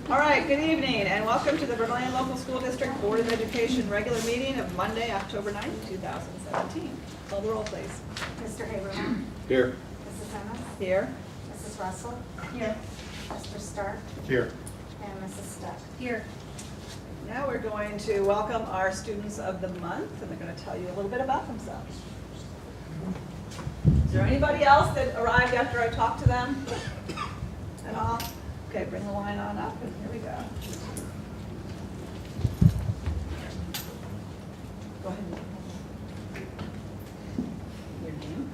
All right, good evening, and welcome to the Vermillion Local School District Board of Education regular meeting of Monday, October 9th, 2017. Call the roll, please. Mr. Haberman. Here. Mrs. Ennis. Here. Mrs. Russell. Here. Mr. Stark. Here. And Mrs. Stuck. Here. Now we're going to welcome our students of the month, and they're going to tell you a little bit about themselves. Is there anybody else that arrived after I talked to them at all? Okay, bring the line on up, and here we go. Go ahead. Your name?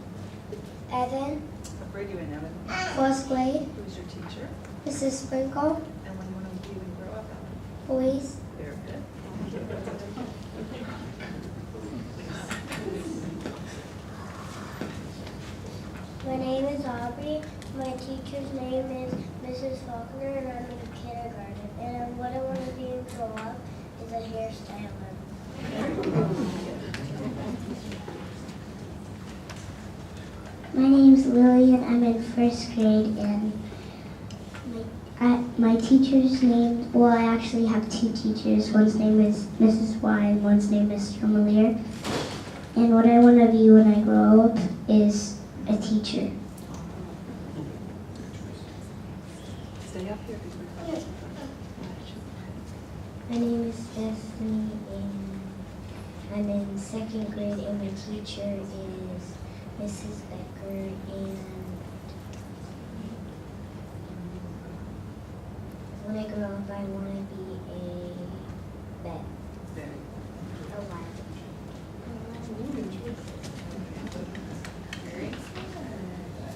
Evan, What grade are you in, Evan? fourth grade, Who's your teacher? Mrs. Sprinkle, And what do you want to be when you grow up, Evan? boys. Very good. My name is Aubrey. My teacher's name is Mrs. Faulkner, and I'm in kindergarten. And what I want to be when I grow up is a hairstylist. My name's Lily, and I'm in first grade. And my teacher's name, well, I actually have two teachers. One's name is Mrs. Y, and one's name is Mr. Malier. And what I want to be when I grow up is a teacher. Stay up here. My name is Stephanie, and I'm in second grade, and my teacher is Mrs. Becker, and when I grow up, I want to be a vet. A lab.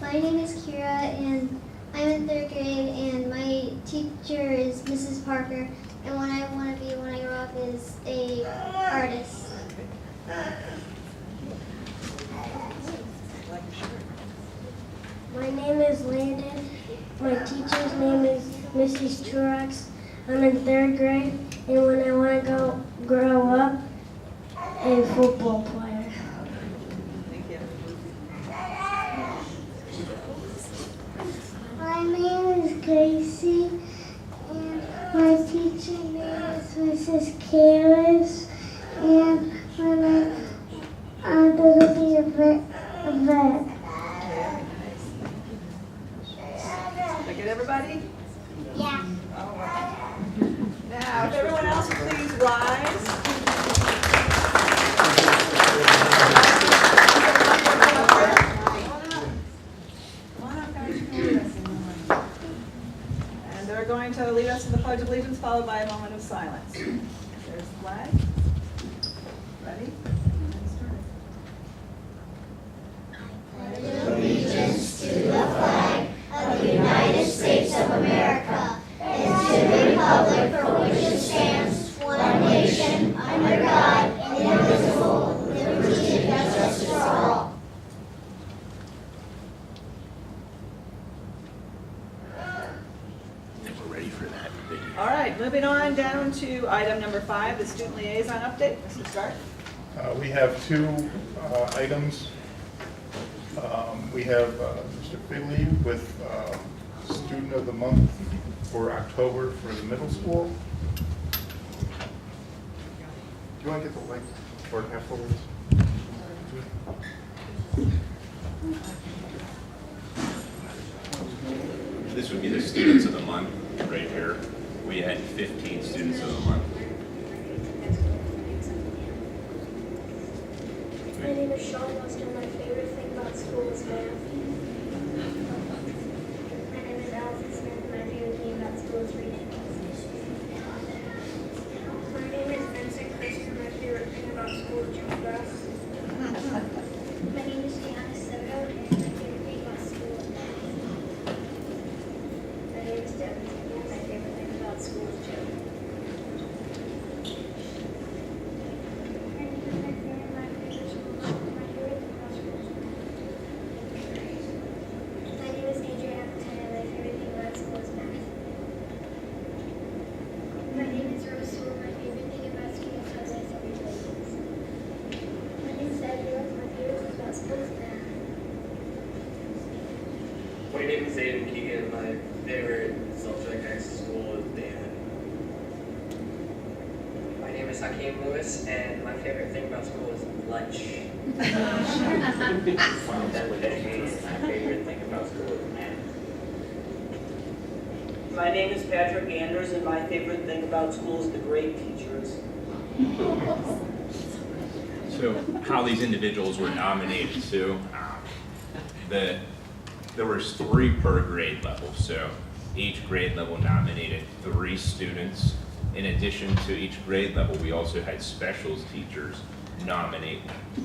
My name is Kira, and I'm in third grade, and my teacher is Mrs. Parker, and what I want to be when I grow up is a artist. My name is Landon. My teacher's name is Mrs. Truax. I'm in third grade, and when I want to grow up, a football player. Thank you. My name is Casey, and my teacher name is Mrs. Karis, and when I'm going to be a vet. Did I get everybody? Yeah. All right. Now, if everyone else would please rise. Come on up, guys, you can lead us. And they're going to lead us in the Pledge of Allegiance, followed by a moment of silence. There's the flag. Ready? Allegiance to the flag of the United States of America and to the republic for which it stands, one nation, under God, indivisible, with liberty and justice for all. We're ready for that. All right, moving on down to item number 5, the student liaison update. Mr. Stark? We have two items. We have Mr. Figley with Student of the Month for October for the middle school. Do you want to get the link or afterwards? This would be the students of the month right here. We had 15 students of the month. My name is Sean Wester. My favorite thing about school is math. My name is Allison Smith. My favorite thing about school is reading. My name is Vincent Christian. My favorite thing about school is gym class. My name is Gianna Soto, and my favorite thing about school is math. My name is Devin Tippett. My favorite thing about school is gym. My name is Adrian Appleton, and my favorite thing about school is math. My name is Rose Sewell. My favorite thing about school is how nice everybody is. My name is Edward. My favorite thing about school is math. My name is Aiden Keegan. My favorite subject at school is dance. name is Hakeem Lewis, and my favorite thing about school is lunch. My favorite thing about school is math. My name is Patrick Anders, and my favorite thing about school is the great teachers. So how these individuals were nominated, so there was 3 per grade level, so each grade level nominated 3 students. In addition to each grade level, we also had specials teachers nominate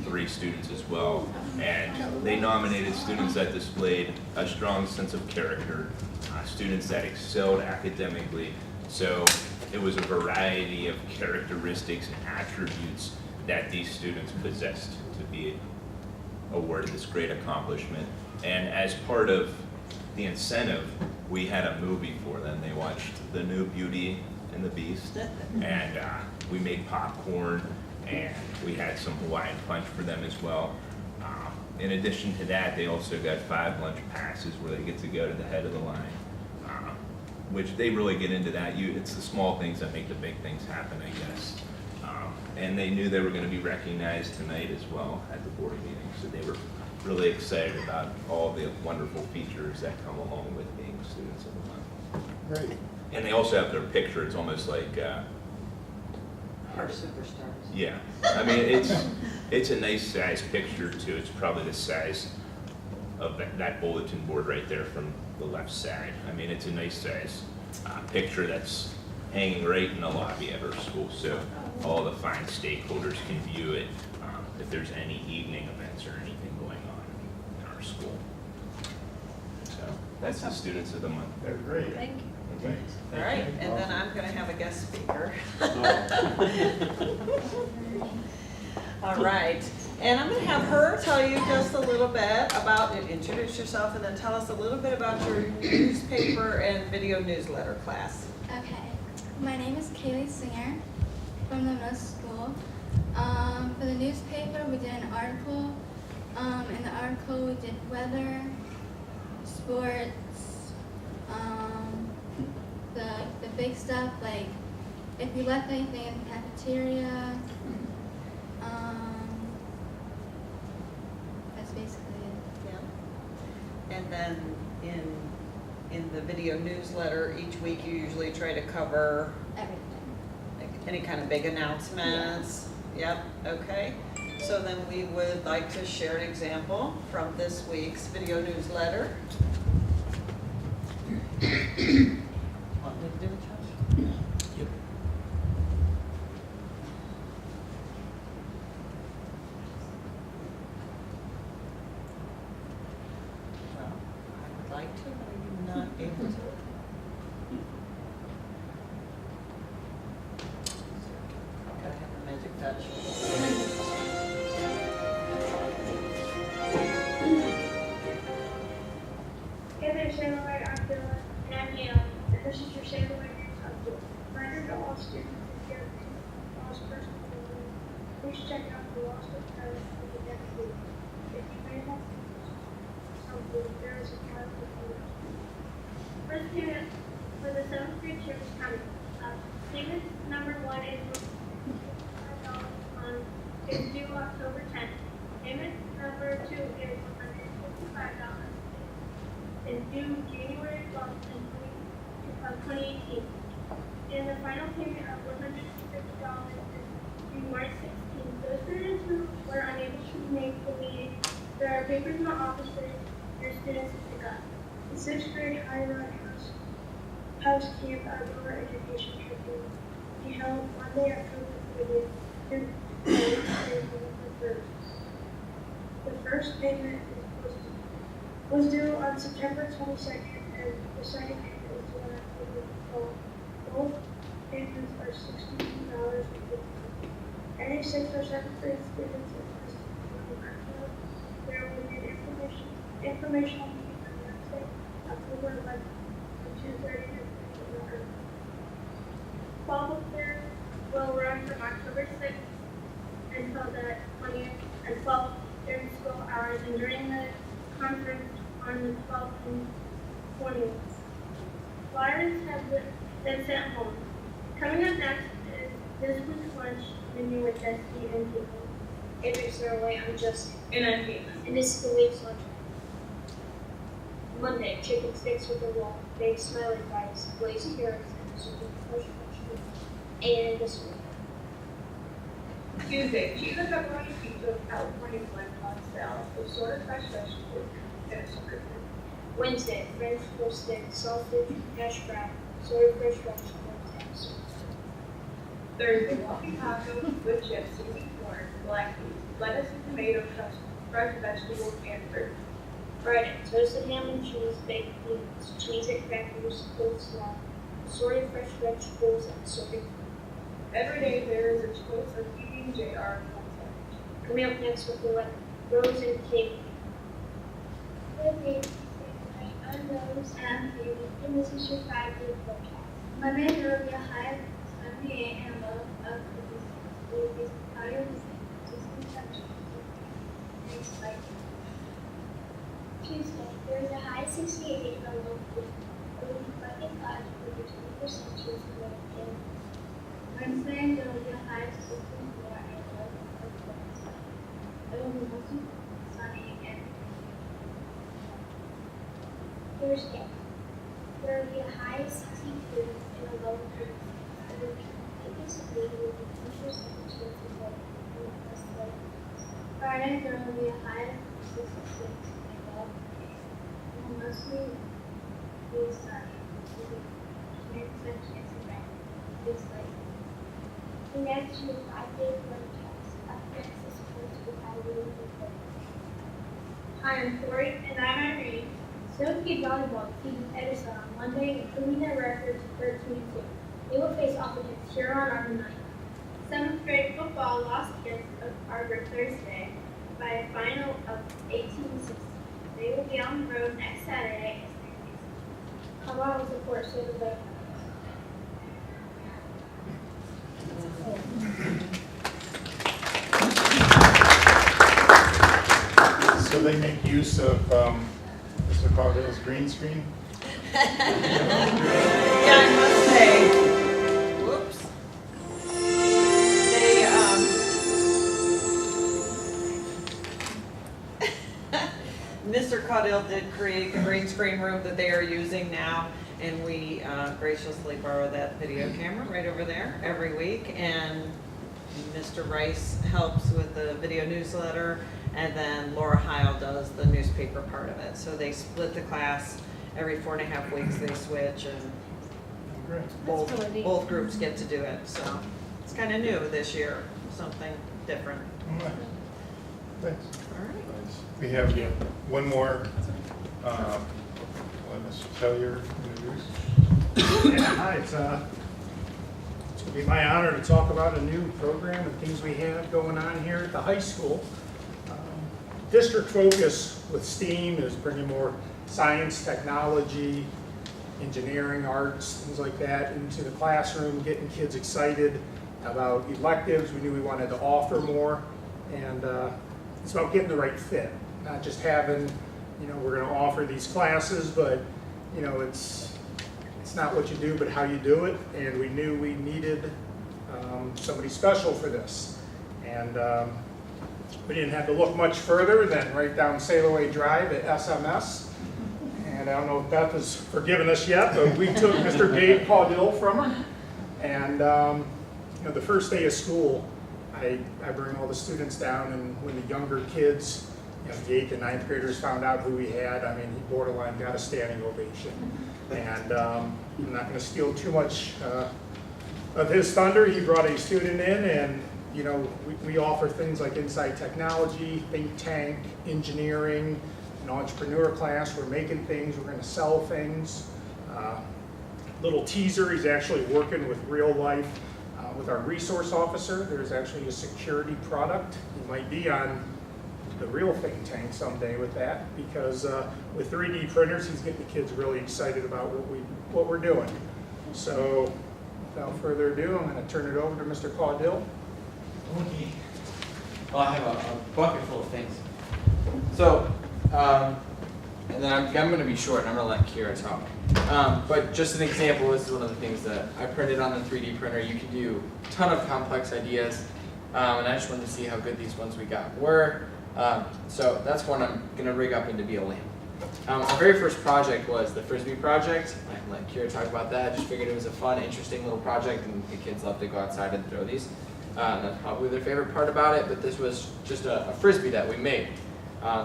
3 students as well. And they nominated students that displayed a strong sense of character, students that excelled academically. So it was a variety of characteristics and attributes that these students possessed to be awarded this great accomplishment. And as part of the incentive, we had a movie for them. They watched The New Beauty and the Beast, and we made popcorn, and we had some Hawaiian punch for them as well. In addition to that, they also got 5 lunch passes where they get to go to the head of the line, which they really get into that. It's the small things that make the big things happen, I guess. And they knew they were going to be recognized tonight as well at the board meeting, so they were really excited about all the wonderful features that come along with being students of the month. Great. And they also have their picture. It's almost like Our superstars. yeah. I mean, it's a nice size picture too. It's probably the size of that bulletin board right there from the left side. I mean, it's a nice size picture that's hanging right in the lobby of our school, so all the fine stakeholders can view it if there's any evening events or anything going on in our school. So that's the students of the month. They're great. Thank you. Thanks. All right, and then I'm going to have a guest speaker. All right, and I'm going to have her tell you just a little bit about, introduce yourself, and then tell us a little bit about your newspaper and video newsletter class. Okay, my name is Kaylee Singer from the middle school. For the newspaper, we did an article. In the article, we did weather, sports, the big stuff, like if you left anything in the cafeteria. That's basically it. Yeah. And then in the video newsletter, each week you usually try to cover Everything. like any kind of big announcements. Yep, okay. So then we would like to share an example from this week's video newsletter. Want me to do it, Josh? Yep. Well, I would like to, but I'm not able to. Gotta have a magic touch. Hey there, Sailor Abdullah, and I'm Neil, and this is your Sailor Abdullah. Reminder to all students if you have any lost personal belongings, please check out the lost book card for the next week. If you may have something, there is a card for you. First payment for the 7th grade year is coming up. Payment number 1 is $5 a month, is due October 10th. Payment number 2 is $155. Is due January 12th, 2018. And the final payment of $150 is due March 16th. Those students who were unable to make the meeting, there are papers in the office for your students to pick up. The 6th grade Highland House Camp Outdoor Education Trip will be held Monday, October 30th through Wednesday, November 1st. The first payment was due on September 22nd, and the second payment is due on October 12th. Both payments are $62.50. Any 6th or 7th grade students interested in there will be an informational meeting on Wednesday, October 11th, from 2:30 to 3:00. Fall Book Fair will run from October 6th until the 20th, and 12th during school hours, and during the conference on the 12th and 20th. Flyers have been sent home. Coming up next is This week's lunch menu with Dusty and Caitlin. If it's their way, I'm Justin. And I'm Caitlin. And this is the week's lunch. Monday, chicken sticks with a roll, baked smiley fries, glazed carrots, and some fresh vegetables. And this week. Tuesday, cheese and pepperoni pizza with California blend hot salad, assorted fresh vegetables, and a sugar fruit. Wednesday, French toasted sausage, hash brown, assorted fresh vegetables, and sauce. Thursday, waffle tacos with chips, seasoned corn, black beans, lettuce and tomato crust, fresh vegetables, and fruit. Friday, toasted ham and cheese, baked beans, cheese and crackers, coleslaw, assorted fresh vegetables, and assorted fruit. Every day there is a choice of PB&J/R content. Coming up next with the Rose and Kate. Good day, I'm Rose and I'm Katie, and this is your 5-day forecast. Monday there will be a high of 78 and a low of 56. There will be higher than 60 temperatures. Next slide. Tuesday, there is a high of 68 and a low of 50. There will be cloudy clouds with a 20% chance of rain. Wednesday, there will be a high of 64 and a low of 47. It will be mostly sunny and Thursday, there will be a high of 62 and a low of 36. It will be completely sunny with a 20% chance of rain. Friday, there will be a high of 66 and a low of 8. It will mostly be sunny with a 20% chance of rain. This late. Next, your 5-day forecast. Up next is sports with Halloween and Hi, I'm Corey. And I'm Irene. Snowski volleyball defeated Edison on Monday, improving their record to 13-2. They will face off against Huron on the 9th. 7th grade football lost against Arbor Thursday by a final of 18-16. They will be on the road next Saturday as they face. Come on, support so the better. So they make use of Mr. Caudill's green screen? Yeah, I must say, whoops. Mr. Caudill did create the green screen room that they are using now, and we graciously borrow that video camera right over there every week. And Mr. Rice helps with the video newsletter, and then Laura Heil does the newspaper part of it. So they split the class every 4.5 weeks. They switch, and Great. both groups get to do it. So it's kind of new this year, something different. All right. Thanks. All right. We have one more. Let Mr. Tellier introduce. Yeah, hi, it's going to be my honor to talk about a new program and things we have going on here at the high school. District focus with STEAM is bringing more science, technology, engineering, arts, things like that into the classroom, getting kids excited about electives. We knew we wanted to offer more, and it's about getting the right fit, not just having, we're going to offer these classes, but it's not what you do, but how you do it. And we knew we needed somebody special for this, and we didn't have to look much further than right down Sailaway Drive at SMS. And I don't know if Beth has forgiven us yet, but we took Mr. Dave Caudill from her. And the first day of school, I bring all the students down, and when the younger kids, the 8th and 9th graders found out who we had, I mean, he borderline got a standing ovation. And I'm not going to steal too much of his thunder. He brought a student in, and we offer things like inside technology, think tank, engineering, an entrepreneur class. We're making things, we're going to sell things. Little teaser, he's actually working with real life with our resource officer. There's actually a security product. He might be on the real think tank someday with that, because with 3D printers, he's getting the kids really excited about what we're doing. So without further ado, I'm going to turn it over to Mr. Caudill. Okay. Well, I have a bucket full of things. So, and then I'm going to be short, and I'm going to let Kira talk. But just an example, this is one of the things that I printed on the 3D printer. You can do a ton of complex ideas, and I just wanted to see how good these ones we got were. So that's one I'm going to rig up into be a lamp. Our very first project was the Frisbee project. I can let Kira talk about that. I just figured it was a fun, interesting little project, and the kids love to go outside and throw these. That's probably their favorite part about it, but this was just a Frisbee that we made,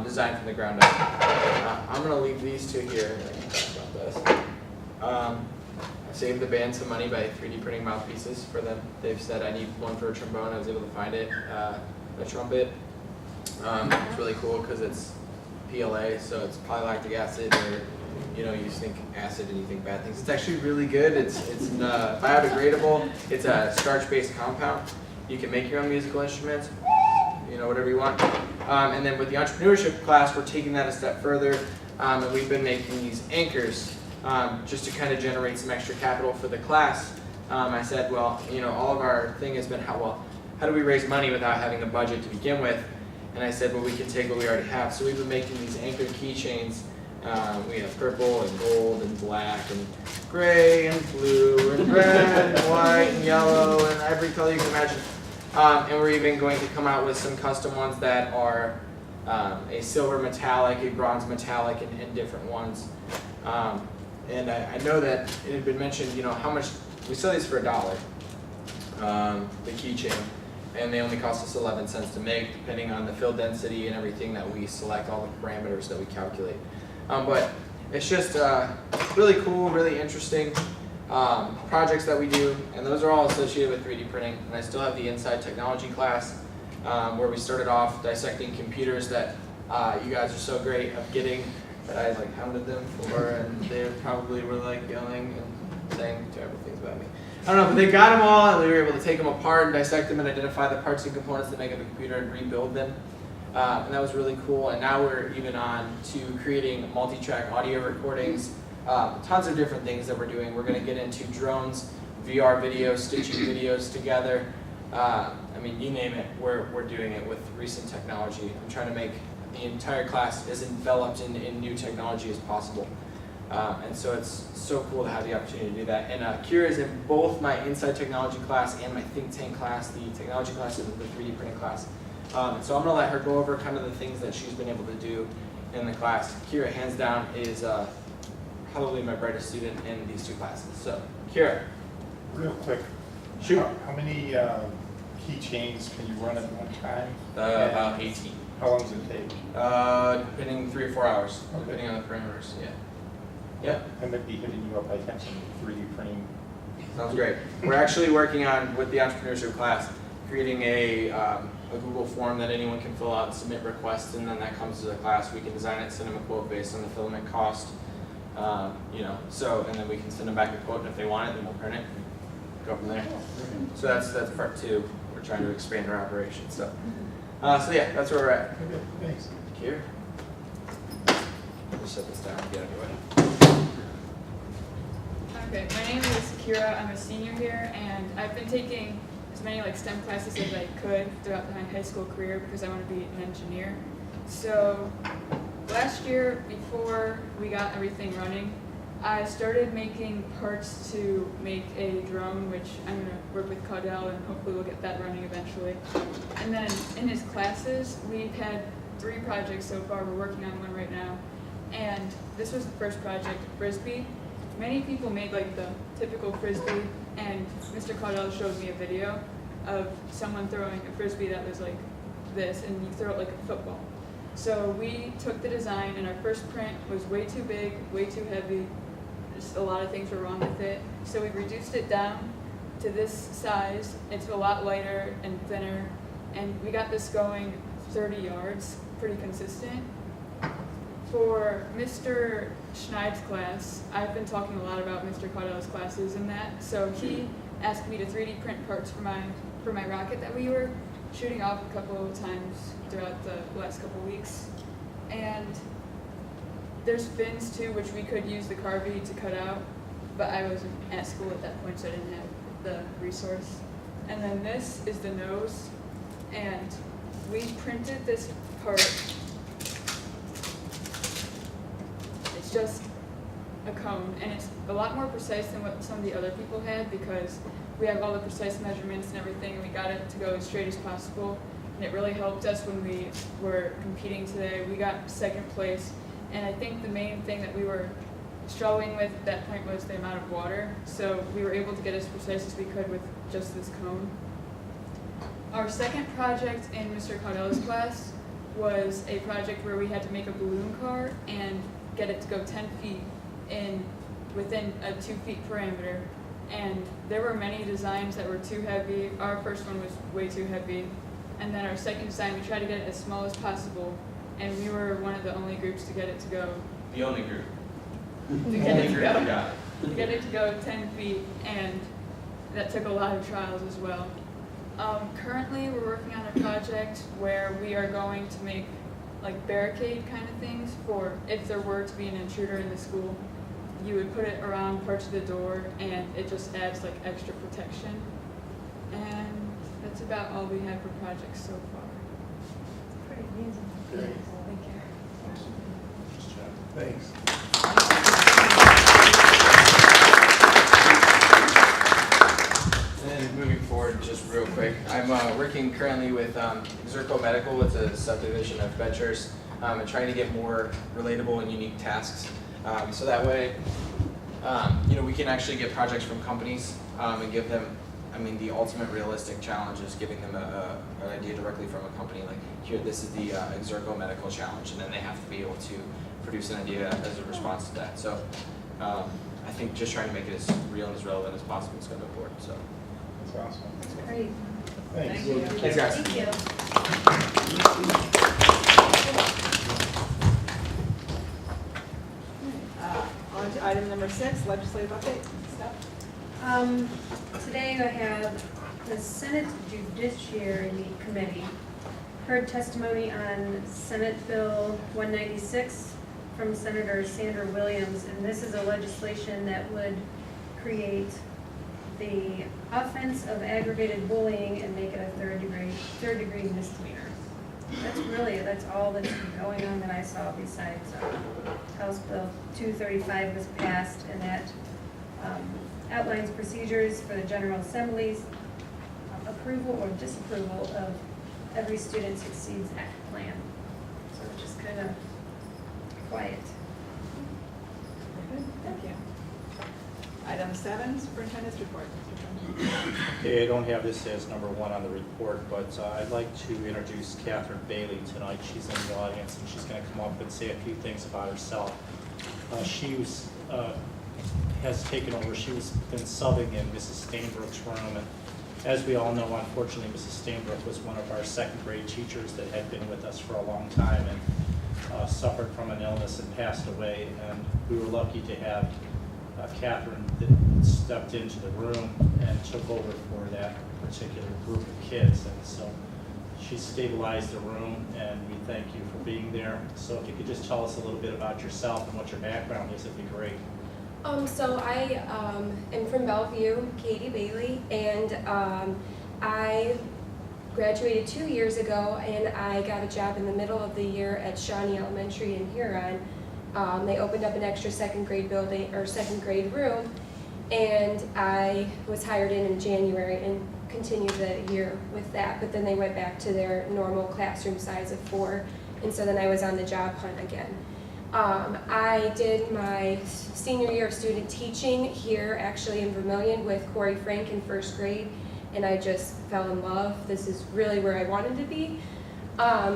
designed from the ground up. I'm going to leave these two here. I can talk about this. I saved the band some money by 3D printing mouthpieces for them. They've said I need one for a trombone. I was able to find it. A trumpet. It's really cool because it's PLA, so it's polylactic acid, or you think acid and you think bad things. It's actually really good. It's biodegradable. It's a starch-based compound. You can make your own musical instruments, whatever you want. And then with the entrepreneurship class, we're taking that a step further, and we've been making these anchors just to kind of generate some extra capital for the class. I said, well, all of our thing has been how do we raise money without having a budget to begin with? And I said, well, we can take what we already have. So we've been making these anchor keychains. We have purple and gold and black and gray and blue and red and white and yellow and every color you can imagine. And we're even going to come out with some custom ones that are a silver metallic, a bronze metallic, and different ones. And I know that it had been mentioned, how much, we sell these for $1, the keychain. And they only cost us 11 cents to make, depending on the fill density and everything that we select, all the parameters that we calculate. But it's just really cool, really interesting projects that we do, and those are all associated with 3D printing. And I still have the Inside Technology class, where we started off dissecting computers that you guys are so great at getting, that I hounded them for, and they probably were yelling and saying terrible things about me. I don't know, but they got them all, and we were able to take them apart and dissect them and identify the parts and components that make up a computer and rebuild them. And that was really cool. And now we're even on to creating multi-track audio recordings, tons of different things that we're doing. We're going to get into drones, VR videos, stitching videos together. You name it, we're doing it with recent technology. I'm trying to make the entire class as enveloped in new technology as possible. And so it's so cool to have the opportunity to do that. And Kira is in both my Inside Technology class and my Think Tank class, the technology class and the 3D printing class. So I'm going to let her go over kind of the things that she's been able to do in the class. Kira, hands down, is probably my brightest student in these two classes. So, Kira. Real quick. Shoot. How many keychains can you run at one time? About 18. How long does it take? Depending 3 or 4 hours, okay. Depending on the parameters, yeah. Yep. I might be hitting you up. I have some 3D printing. Sounds great. We're actually working on, with the entrepreneurship class, creating a Google form that anyone can fill out and submit requests, and then that comes to the class. We can design it, send them a quote based on the filament cost, and then we can send them back a quote, and if they want it, then we'll print it, go from there. So that's part 2. We're trying to expand our operation. So yeah, that's where we're at. Okay, thanks. Here. Just set this down and get it away. Okay, my name is Kira. I'm a senior here, and I've been taking as many STEM classes as I could throughout my high school career because I want to be an engineer. So last year, before we got everything running, I started making parts to make a drone, which I'm going to work with Caudell, and hopefully we'll get that running eventually. And then in his classes, we've had 3 projects so far. We're working on one right now. And this was the first project, Frisbee. Many people made the typical Frisbee, and Mr. Caudell showed me a video of someone throwing a Frisbee that was like this, and you throw it like a football. So we took the design, and our first print was way too big, way too heavy. Just a lot of things were wrong with it. So we reduced it down to this size. It's a lot lighter and thinner, and we got this going 30 yards, pretty consistent. For Mr. Schneid's class, I've been talking a lot about Mr. Caudell's classes and that, so he asked me to 3D print parts for my rocket that we were shooting off a couple of times throughout the last couple of weeks. And there's fins too, which we could use the carby to cut out, but I wasn't at school at that point, so I didn't have the resource. And then this is the nose, and we printed this part just a cone, and it's a lot more precise than what some of the other people had because we have all the precise measurements and everything, and we got it to go as straight as possible. And it really helped us when we were competing today. We got second place, and I think the main thing that we were struggling with at that point was the amount of water. So we were able to get as precise as we could with just this cone. Our second project in Mr. Caudilla's class was a project where we had to make a balloon car and get it to go 10 feet within a 2 feet parameter. And there were many designs that were too heavy. Our first one was way too heavy. And then our second design, we tried to get it as small as possible. And we were one of the only groups to get it to go. The only group. To get it to go 10 feet, and that took a lot of trials as well. Currently, we're working on a project where we are going to make like barricade kind of things for if there were to be an intruder in the school. You would put it around parts of the door, and it just adds like extra protection. And that's about all we have for projects so far. Pretty amazing. Great. Thank you. Thanks. And moving forward, just real quick, I'm working currently with Zerko Medical. It's a subdivision of Ventures, and trying to get more relatable and unique tasks. So that way, we can actually get projects from companies and give them, the ultimate realistic challenge is giving them an idea directly from a company. Like, here, this is the Zerko Medical Challenge, and then they have to be able to produce an idea as a response to that. So I think just trying to make it as real and as relevant as possible is going to be important. So. That's awesome. That's great. Thanks. Thank you. Thanks, guys. Thank you. On to item number 6, legislative update. Steph? Today I have the Senate Judiciary Committee heard testimony on Senate Bill 196 from Senator Sandra Williams, and this is a legislation that would create the offense of aggravated bullying and make it a third degree misdemeanor. That's all that's going on that I saw, besides House Bill 235 was passed, and that outlines procedures for the General Assembly's approval or disapproval of Every Student Succeeds Act plan. So it's just kind of quiet. Very good. Thank you. Item 7, Superintendent's report. Okay, I don't have this as number 1 on the report, but I'd like to introduce Catherine Bailey tonight. She's in the audience, and she's going to come up and say a few things about herself. She has taken over. She's been subbing in Mrs. Stainbrook's room, and as we all know, unfortunately, Mrs. Stainbrook was one of our second grade teachers that had been with us for a long time and suffered from an illness and passed away. And we were lucky to have Catherine that stepped into the room and took over for that particular group of kids. And so she stabilized the room, and we thank you for being there. So if you could just tell us a little bit about yourself and what your background is, it'd be great. So I am from Bellevue, Katie Bailey, and I graduated 2 years ago, and I got a job in the middle of the year at Shawnee Elementary in Huron. They opened up an extra second grade building or second grade room, and I was hired in January and continued the year with that. But then they went back to their normal classroom size of 4, and so then I was on the job hunt again. I did my senior year of student teaching here actually in Vermillion with Corey Frank in first grade, and I just fell in love. This is really where I wanted to be.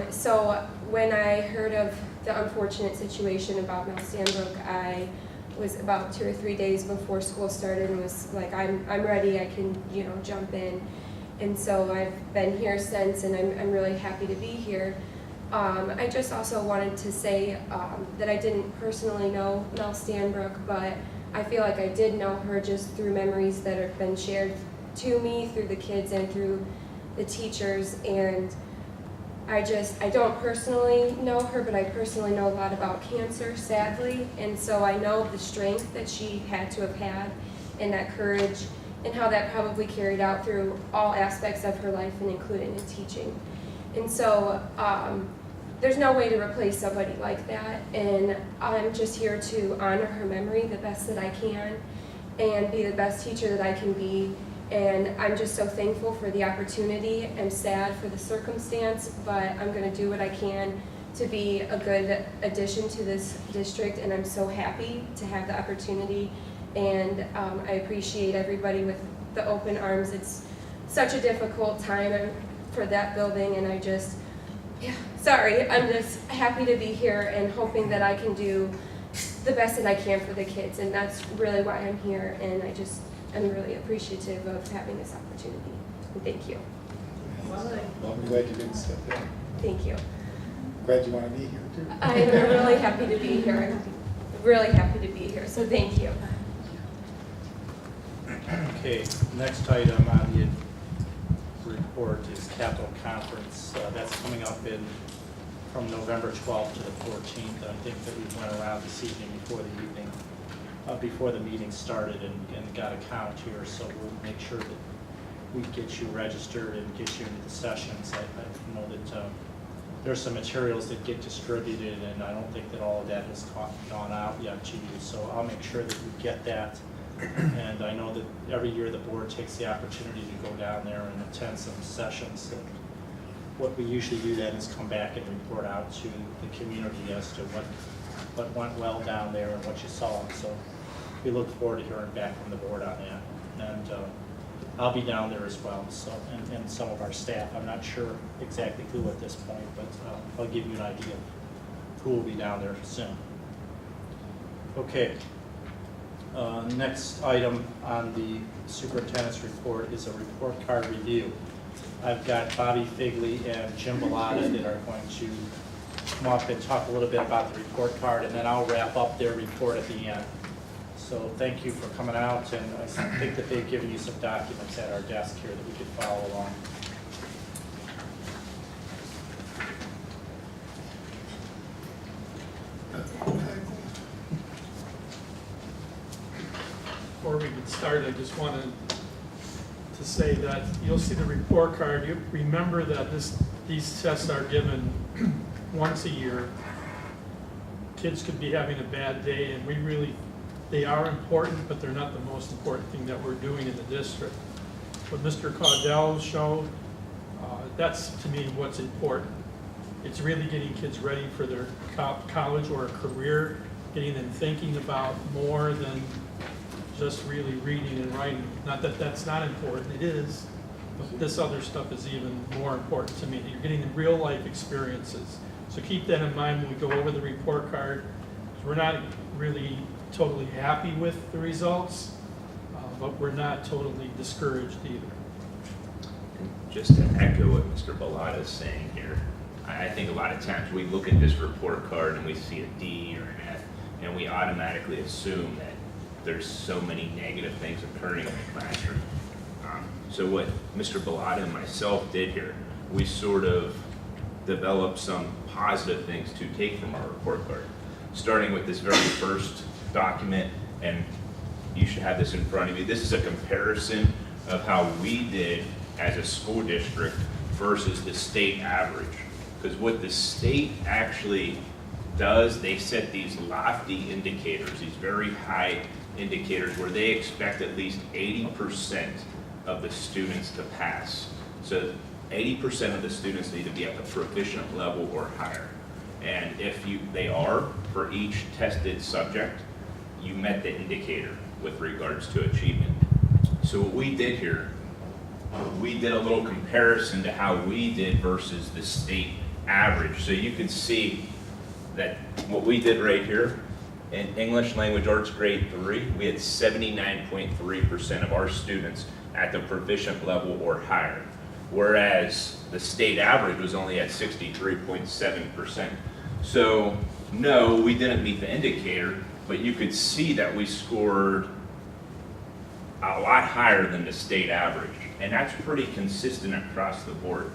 So when I heard of the unfortunate situation about Mel Sandbrook, I was about 2 or 3 days before school started and was like, I'm ready, I can jump in. And so I've been here since, and I'm really happy to be here. I just also wanted to say that I didn't personally know Mel Stanbrook, but I feel like I did know her just through memories that have been shared to me through the kids and through the teachers. And I don't personally know her, but I personally know a lot about cancer, sadly. And so I know the strength that she had to have had and that courage and how that probably carried out through all aspects of her life and including in teaching. And so there's no way to replace somebody like that, and I'm just here to honor her memory the best that I can and be the best teacher that I can be. And I'm just so thankful for the opportunity. I'm sad for the circumstance, but I'm going to do what I can to be a good addition to this district, and I'm so happy to have the opportunity. And I appreciate everybody with the open arms. It's such a difficult time for that building, and I'm just happy to be here and hoping that I can do the best that I can for the kids, and that's really why I'm here, and I'm really appreciative of having this opportunity. And thank you. Well, I'm glad you didn't step in. Thank you. Glad you want to be here too. I'm really happy to be here. I'm really happy to be here, so thank you. Okay, next item on the report is Capital Conference. That's coming up from November 12th to the 14th. I think that we went around this evening before the meeting started and got a count here, so we'll make sure that we get you registered and get you into the sessions. I know that there's some materials that get distributed, and I don't think that all of that has gone out yet to you, so I'll make sure that you get that. And I know that every year the board takes the opportunity to go down there and attend some sessions. And what we usually do then is come back and report out to the community as to what went well down there and what you saw. So we look forward to hearing back from the board on that. And I'll be down there as well, so and some of our staff. I'm not sure exactly who at this point, but I'll give you an idea of who will be down there soon. Okay. Next item on the superintendent's report is a report card review. I've got Bobby Figley and Jim Bellata that are going to come up and talk a little bit about the report card, and then I'll wrap up their report at the end. So thank you for coming out, and I think that they've given you some documents at our desk here that we could follow along. Before we get started, I just wanted to say that you'll see the report card. You remember that these tests are given once a year. Kids could be having a bad day, and they are important, but they're not the most important thing that we're doing in the district. What Mr. Caudell showed, that's to me what's important. It's really getting kids ready for their college or a career, getting them thinking about more than just really reading and writing. Not that that's not important, it is, but this other stuff is even more important to me. You're getting real life experiences. So keep that in mind when we go over the report card. We're not really totally happy with the results, but we're not totally discouraged either. And just to echo what Mr. Bellata is saying here, I think a lot of times we look at this report card and we see a D or an F, and we automatically assume that there's so many negative things occurring in the classroom. So what Mr. Bellata and myself did here, we sort of developed some positive things to take from our report card. Starting with this very first document, and you should have this in front of you. This is a comparison of how we did as a school district versus the state average. Because what the state actually does, they set these lofty indicators, these very high indicators where they expect at least 80% of the students to pass. So 80% of the students need to be at the proficient level or higher. And if they are, for each tested subject, you met the indicator with regards to achievement. So what we did here, we did a little comparison to how we did versus the state average. So you can see that what we did right here, in English Language Arts grade 3, we had 79.3% of our students at the proficient level or higher, whereas the state average was only at 63.7%. So no, we didn't meet the indicator, but you could see that we scored a lot higher than the state average, and that's pretty consistent across the board.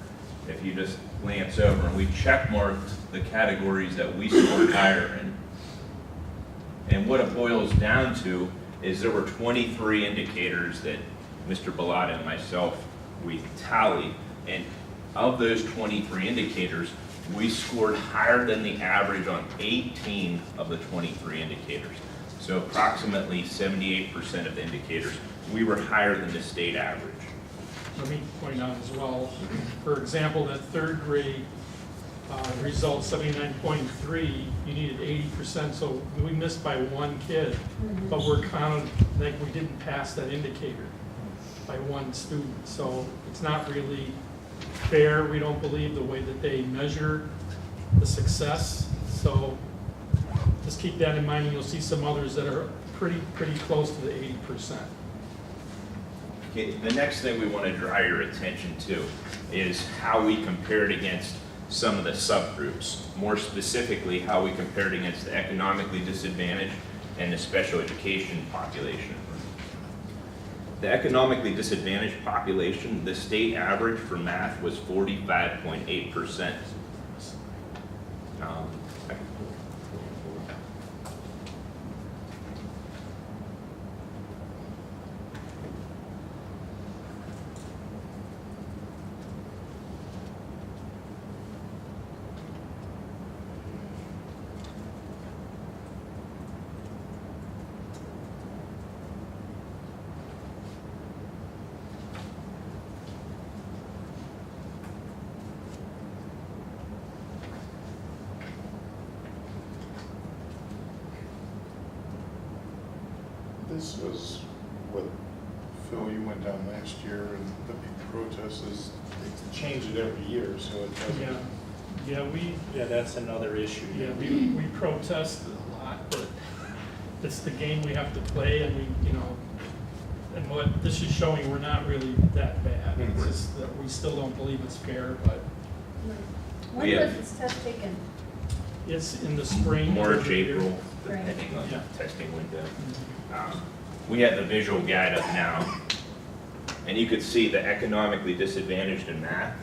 If you just glance over, and we check marked the categories that we scored higher in. And what it boils down to is there were 23 indicators that Mr. Bellata and myself, we tallied. And of those 23 indicators, we scored higher than the average on 18 of the 23 indicators. So approximately 78% of the indicators, we were higher than the state average. Let me point out as well, for example, that third grade result, 79.3, you needed 80%, so we missed by one kid, but we're counted like we didn't pass that indicator by one student. So it's not really fair, we don't believe, the way that they measure the success. So just keep that in mind, and you'll see some others that are pretty close to the 80%. Okay, the next thing we want to draw your attention to is how we compared against some of the subgroups. More specifically, how we compared against the economically disadvantaged and the special education population. The economically disadvantaged population, the state average for math was 45.8%. This was what, Phil, you went down last year, and the big protest is, they change it every year, so it doesn't. Yeah, that's another issue. Yeah, we protest a lot, but it's the game we have to play, and and what this is showing, we're not really that bad. It's just that we still don't believe it's fair, but When was this test taken? it's in the spring. March, April, Right. depending on Yeah. the testing window. We have the visual guide up now, and you could see the economically disadvantaged in math.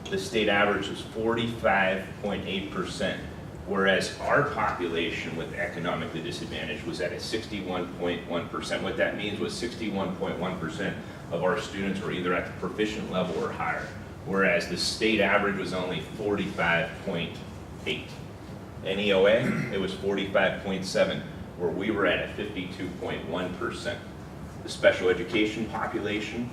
The state average is 45.8%, whereas our population with economically disadvantaged was at a 61.1%. What that means was 61.1% of our students were either at the proficient level or higher, whereas the state average was only 45.8. In EOA, it was 45.7, where we were at a 52.1%. The special education population,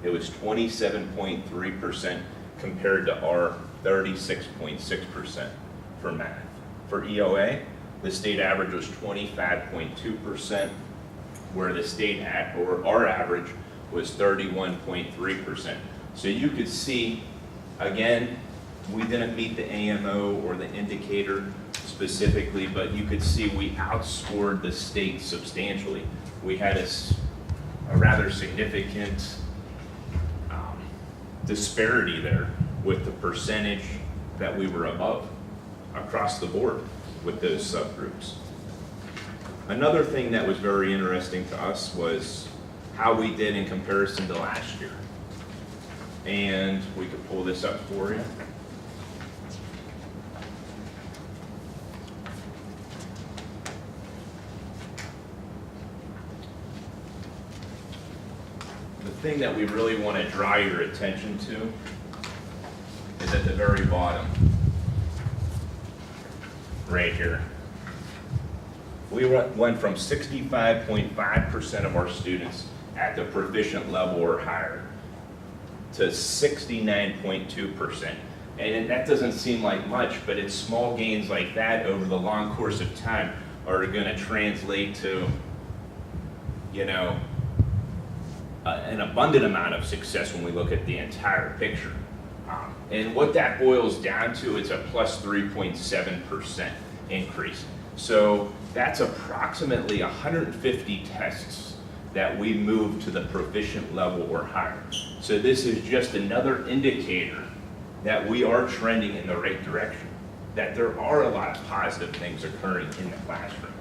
it was 27.3% compared to our 36.6% for math. For EOA, the state average was 25.2%, where the our average was 31.3%. So you could see, again, we didn't meet the AMO or the indicator specifically, but you could see we outscored the state substantially. We had a rather significant disparity there with the percentage that we were above across the board with those subgroups. Another thing that was very interesting to us was how we did in comparison to last year. And we could pull this up for you. The thing that we really want to draw your attention to is at the very bottom, right here. We went from 65.5% of our students at the proficient level or higher to 69.2%. And that doesn't seem like much, but it's small gains like that over the long course of time are going to translate to, an abundant amount of success when we look at the entire picture. And what that boils down to, it's a plus 3.7% increase. So that's approximately 150 tests that we moved to the proficient level or higher. So this is just another indicator that we are trending in the right direction, that there are a lot of positive things occurring in the classroom.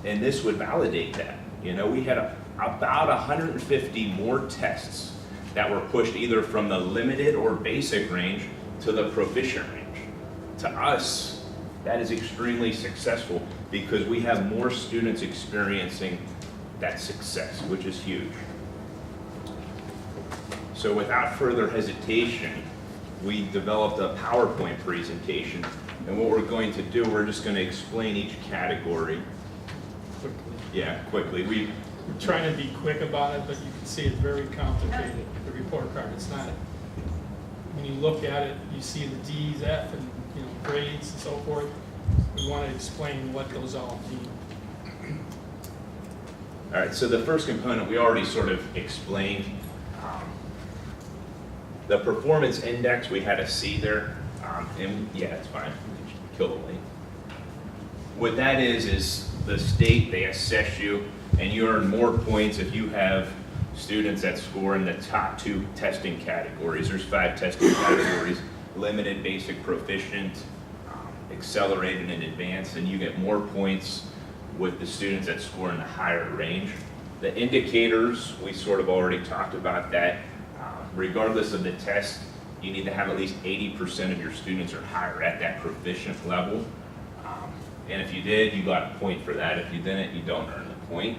And this would validate that. We had about 150 more tests that were pushed either from the limited or basic range to the proficient range. To us, that is extremely successful because we have more students experiencing that success, which is huge. So without further hesitation, we developed a PowerPoint presentation. And what we're going to do, we're just going to explain each category. Quickly. Yeah, quickly. We're trying to be quick about it, but you can see it's very complicated, the report card. It's not, when you look at it, you see the D's, F, and grades and so forth. We want to explain what those all mean. All right, so the first component we already sort of explained. The performance index, we had a C there. And yeah, it's fine. Kill the link. What that is the state, they assess you, and you earn more points if you have students that score in the top 2 testing categories. There's 5 testing categories: limited, basic, proficient, accelerated, and advanced, and you get more points with the students that score in the higher range. The indicators, we sort of already talked about that. Regardless of the test, you need to have at least 80% of your students or higher at that proficient level. And if you did, you got a point for that. If you didn't, you don't earn the point.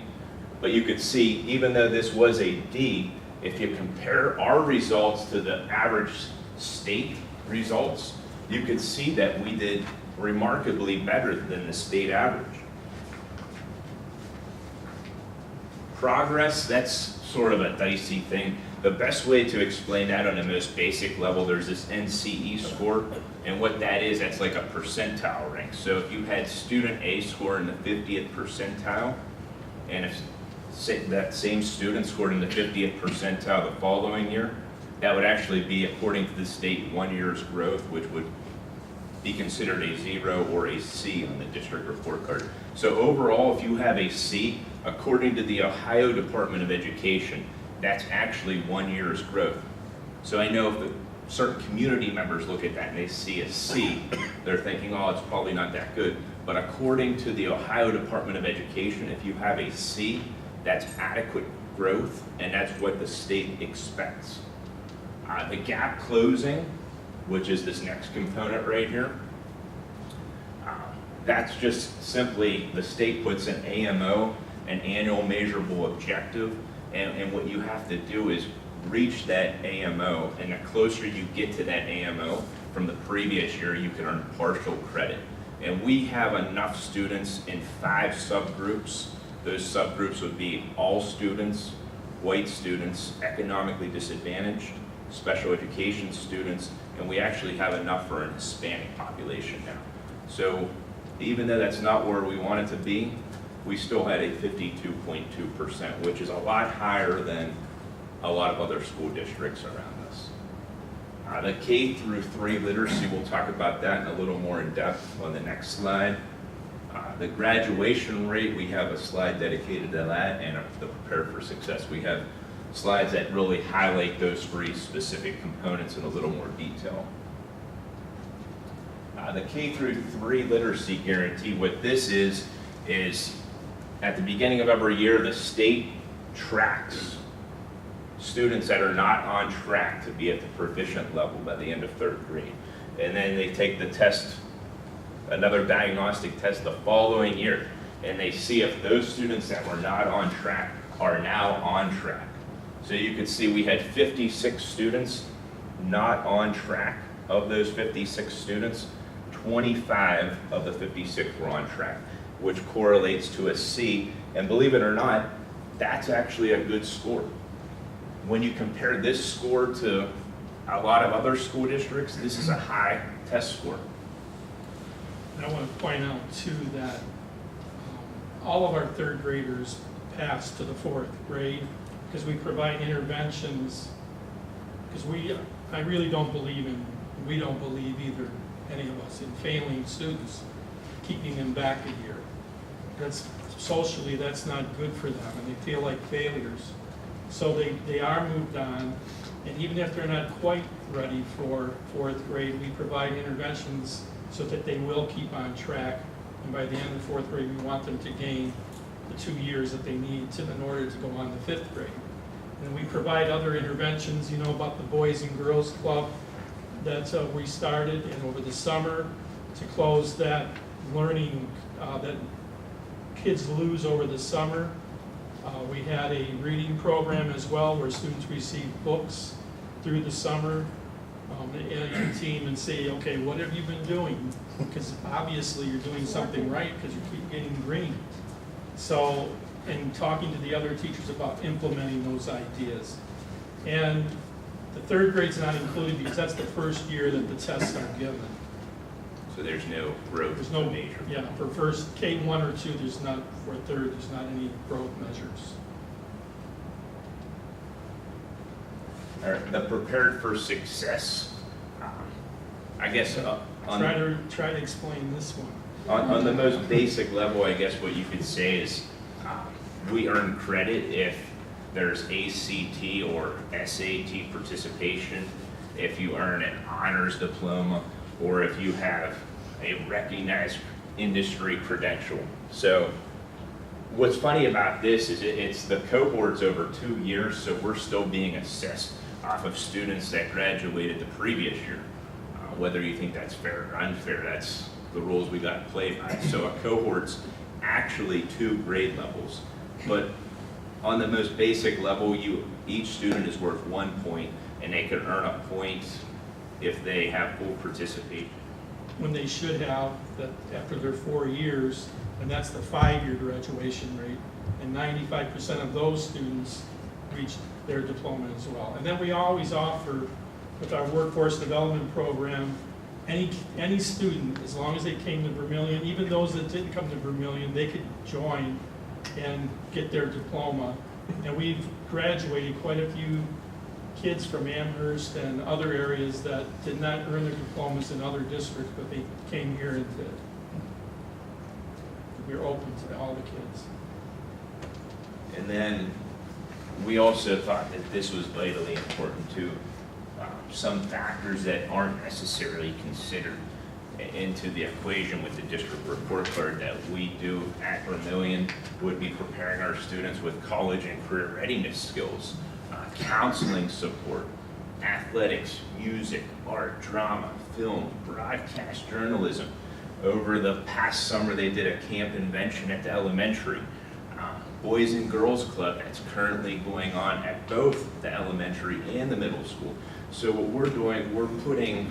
But you could see, even though this was a D, if you compare our results to the average state results, you could see that we did remarkably better than the state average. Progress, that's sort of a dicey thing. The best way to explain that on the most basic level, there's this NCE score, and what that is, that's like a percentile rank. So if you had student A score in the 50th percentile, and if that same student scored in the 50th percentile the following year, that would actually be, according to the state, 1 year's growth, which would be considered a 0 or a C on the district report card. So overall, if you have a C, according to the Ohio Department of Education, that's actually 1 year's growth. So I know if certain community members look at that and they see a C, they're thinking, oh, it's probably not that good. But according to the Ohio Department of Education, if you have a C, that's adequate growth, and that's what the state expects. The gap closing, which is this next component right here, that's just simply the state puts an AMO, an annual measurable objective, and what you have to do is reach that AMO, and the closer you get to that AMO from the previous year, you can earn partial credit. And we have enough students in 5 subgroups. Those subgroups would be all students, white students, economically disadvantaged, special education students, and we actually have enough for an Hispanic population now. So even though that's not where we want it to be, we still had a 52.2%, which is a lot higher than a lot of other school districts around us. The K through 3 literacy, we'll talk about that in a little more in depth on the next slide. The graduation rate, we have a slide dedicated to that, and the Prepare for Success, we have slides that really highlight those 3 specific components in a little more detail. The K through 3 literacy guarantee, what this is at the beginning of every year, the state tracks students that are not on track to be at the proficient level by the end of 3rd grade. And then they take the test, another diagnostic test the following year, and they see if those students that were not on track are now on track. So you can see we had 56 students not on track. Of those 56 students, 25 of the 56 were on track, which correlates to a C. And believe it or not, that's actually a good score. When you compare this score to a lot of other school districts, this is a high test score. And I want to point out too that all of our 3rd graders pass to the 4th grade because we provide interventions, because I really don't believe in, we don't believe either, any of us, in failing students, keeping them back a year. That's socially, that's not good for them, and they feel like failures. So they are moved on, and even if they're not quite ready for 4th grade, we provide interventions so that they will keep on track, and by the end of 4th grade, we want them to gain the 2 years that they need in order to go on to 5th grade. And we provide other interventions, about the Boys and Girls Club that we started, and over the summer to close that learning that kids lose over the summer. We had a reading program as well where students received books through the summer. your team and say, okay, what have you been doing? Because obviously you're doing something right because you keep getting green. So, and talking to the other teachers about implementing those ideas. And the third grade's not included because that's the first year that the tests are given. So there's no growth There's no measure. Yeah, for first K1 or 2, there's not, for third, there's not any growth measures. All right, the prepared for success. I guess Try to explain this one. on the most basic level, I guess what you could say is we earn credit if there's ACT or SAT participation, if you earn an honors diploma, or if you have a recognized industry credential. So what's funny about this is it's the cohorts over 2 years, so we're still being assessed off of students that graduated the previous year. Whether you think that's fair or unfair, that's the rules we got to play by. So a cohort's actually 2 grade levels, but on the most basic level, each student is worth 1 point, and they could earn a point if they have full participation. When they should have, that after their 4 years, and that's the 5-year graduation rate, and 95% of those students reach their diploma as well. And then we always offer, with our workforce development program, any student, as long as they came to Vermilion, even those that didn't come to Vermilion, they could join and get their diploma. And we've graduated quite a few kids from Amherst and other areas that did not earn their diplomas in other districts, but they came here and did. We're open to all the kids. And then we also thought that this was vitally important too. Some factors that aren't necessarily considered into the equation with the district report card that we do at Vermilion would be preparing our students with college and career readiness skills, counseling support, athletics, music, art, drama, film, broadcast journalism. Over the past summer, they did a camp convention at the elementary. Boys and Girls Club that's currently going on at both the elementary and the middle school. So what we're doing, we're putting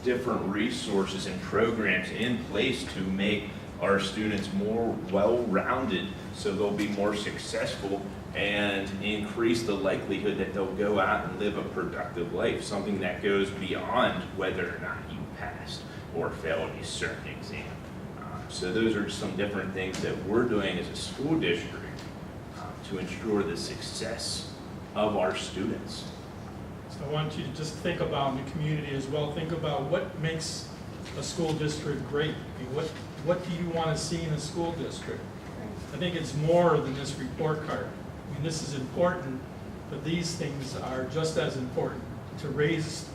different resources and programs in place to make our students more well-rounded so they'll be more successful and increase the likelihood that they'll go out and live a productive life, something that goes beyond whether or not you passed or failed a certain exam. So those are some different things that we're doing as a school district to ensure the success of our students. So I want you to just think about in the community as well, think about what makes a school district great. I mean, what do you want to see in a school district? I think it's more than this report card. I mean, this is important, but these things are just as important to raise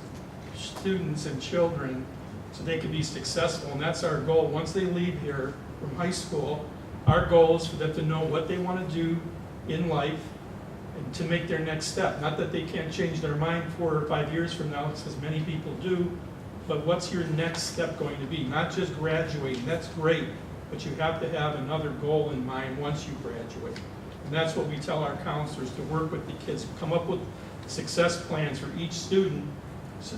students and children so they can be successful, and that's our goal. Once they leave here from high school, our goal is for them to know what they want to do in life and to make their next step. Not that they can't change their mind 4 or 5 years from now, as many people do, but what's your next step going to be? Not just graduating, that's great, but you have to have another goal in mind once you graduate. And that's what we tell our counselors, to work with the kids, come up with success plans for each student.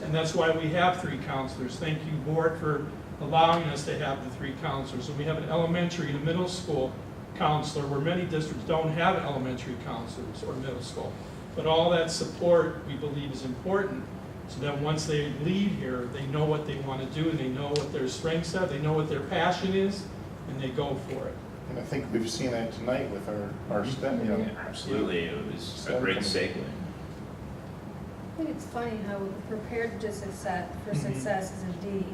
And that's why we have 3 counselors. Thank you, board, for allowing us to have the 3 counselors. And we have an elementary and a middle school counselor, where many districts don't have elementary counselors or middle school. But all that support, we believe, is important, so that once they leave here, they know what they want to do, and they know what their strengths are, they know what their passion is, and they go for it. And I think we've seen that tonight with our STEM, you know. Yeah, absolutely, it was a great segue. I think it's funny how prepared to success for success is a D,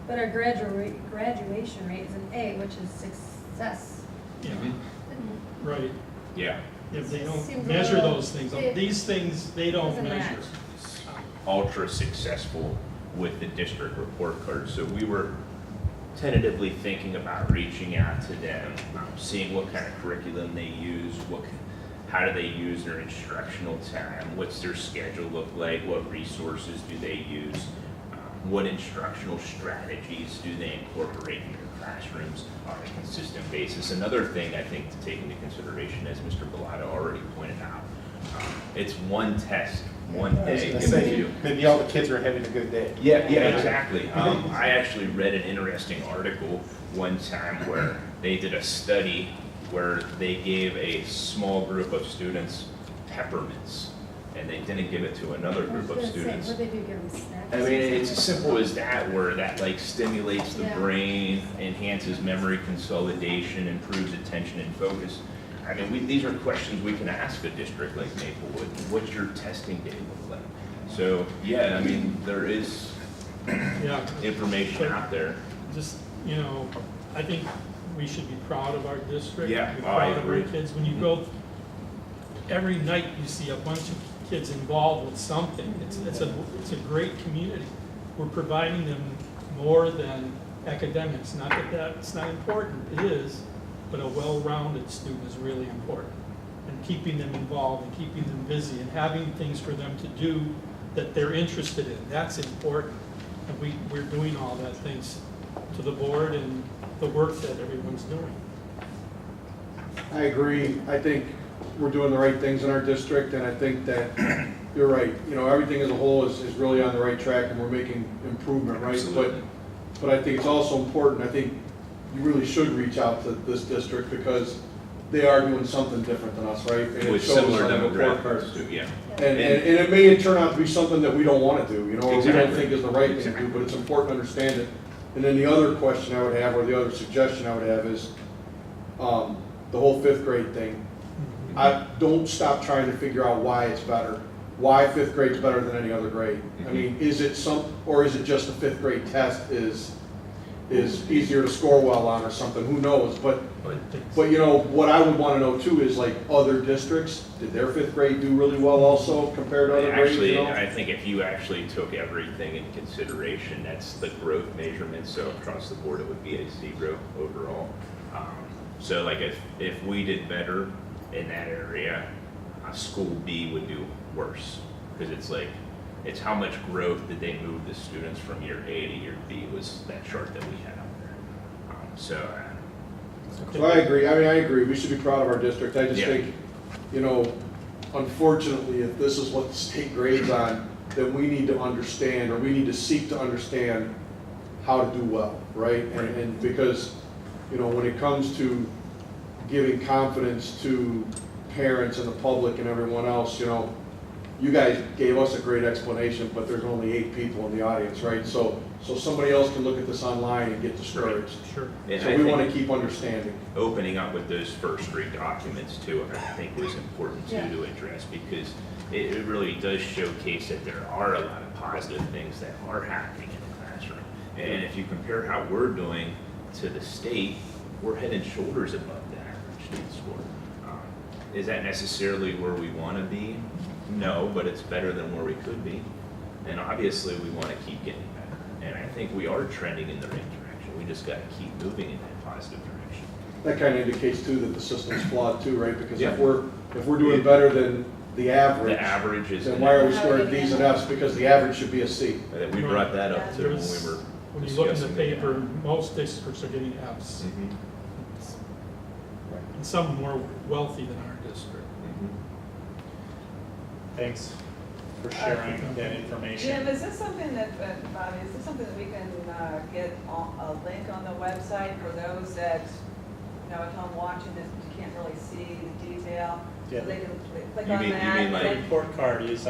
but our graduation rate is an A, which is success. Yeah. Right. Yeah. If they don't Seems a measure little- those things, these things, they don't Doesn't measure. match. Ultra successful with the district report card. So we were tentatively thinking about reaching out to them, seeing what kind of curriculum they use, how do they use their instructional time, what's their schedule look like, what resources do they use, what instructional strategies do they incorporate in their classrooms on a consistent basis. Another thing I think to take into consideration, as Mr. Bellotto already pointed out, It's one test, one I was day gonna given to say, you. maybe all the kids are having a good day. Yeah, exactly. I actually read an interesting article one time where they did a study where they gave a small group of students peppermints, and they didn't give it to another group of students. What they do, give them snacks? I mean, it's as simple as that, where that like stimulates the Yeah. brain, enhances memory consolidation, improves attention and focus. I mean, these are questions we can ask a district like Maplewood. What's your testing day look like? So, yeah, I mean, there is Yeah. information out there. Just, you know, I think we should be proud of our district. Yeah, be oh, I proud of our agree. kids. When you go, every night you see a bunch of kids involved with something. It's a great community. We're providing them more than academics. Not that that's not important, it is, but a well-rounded student is really important. And keeping them involved and keeping them busy and having things for them to do that they're interested in, that's important. And we're doing all that thanks to the board and the work that everyone's doing. I agree. I think we're doing the right things in our district, and I think that you're right. You know, everything as a whole is really on the right track, and we're making improvement, right? Absolutely. But I think it's also important, I think you really should reach out to this district because they are doing something different than us, right? And it With shows similar on the report demographics cards. too, yeah. And it may turn out to be something that we don't want to do, you know, or we don't Exactly. think is the right thing to do, but it's important to understand it. And then the other question I would have, or the other suggestion I would have is, the whole fifth grade thing. I don't stop trying to figure out why it's better. Why fifth grade's better than any other grade? I mean, is it or is it just the fifth grade test is easier to score well on or something? Who knows? But you know, what I would want to know too is like other districts, did their fifth grade do really well also compared to other grades? Actually, You know? I think if you actually took everything in consideration, that's the growth measurement, so across the board, it would be a 0 overall. So like if we did better in that area, school B would do worse, because it's how much growth did they move the students from year A to year B was that chart that we had out there. So I agree. I mean, I agree. We should be proud of our district. I just Yeah. think, you know, unfortunately, if this is what the state grades on, then we need to understand, or we need to seek to understand how to do well, right? And because, you know, when it comes to giving confidence to parents and the public and everyone else, you know, you guys gave us a great explanation, but there's only 8 people in the audience, right? So somebody else can look at this online and get discouraged. Sure. And So I we think want to keep understanding. opening up with those first 3 documents too, I think was important too to address, because it really does showcase that there are a lot of positive things that are happening in the classroom. And if you compare how we're doing to the state, we're head and shoulders above the average state score. Is that necessarily where we want to be? No, but it's better than where we could be. And obviously, we want to keep getting better. And I think we are trending in the right direction. We just got to keep moving in that positive direction. That kind of indicates too that the system's flawed too, right? Because Yeah. if we're doing better than the average is. then why are we scoring D's and F's? Because the average should be a C. We brought that up too when we were When you look in the discussing paper, most districts are getting Fs. And some more wealthy than our district. Thanks for sharing that information. Jim, is this something that, Bobby, is this something that we can get a link on the website for those that, you know, at home watching this, but you can't really see the detail? Yeah. So they can click You on mean- you that. mean like- and The report card is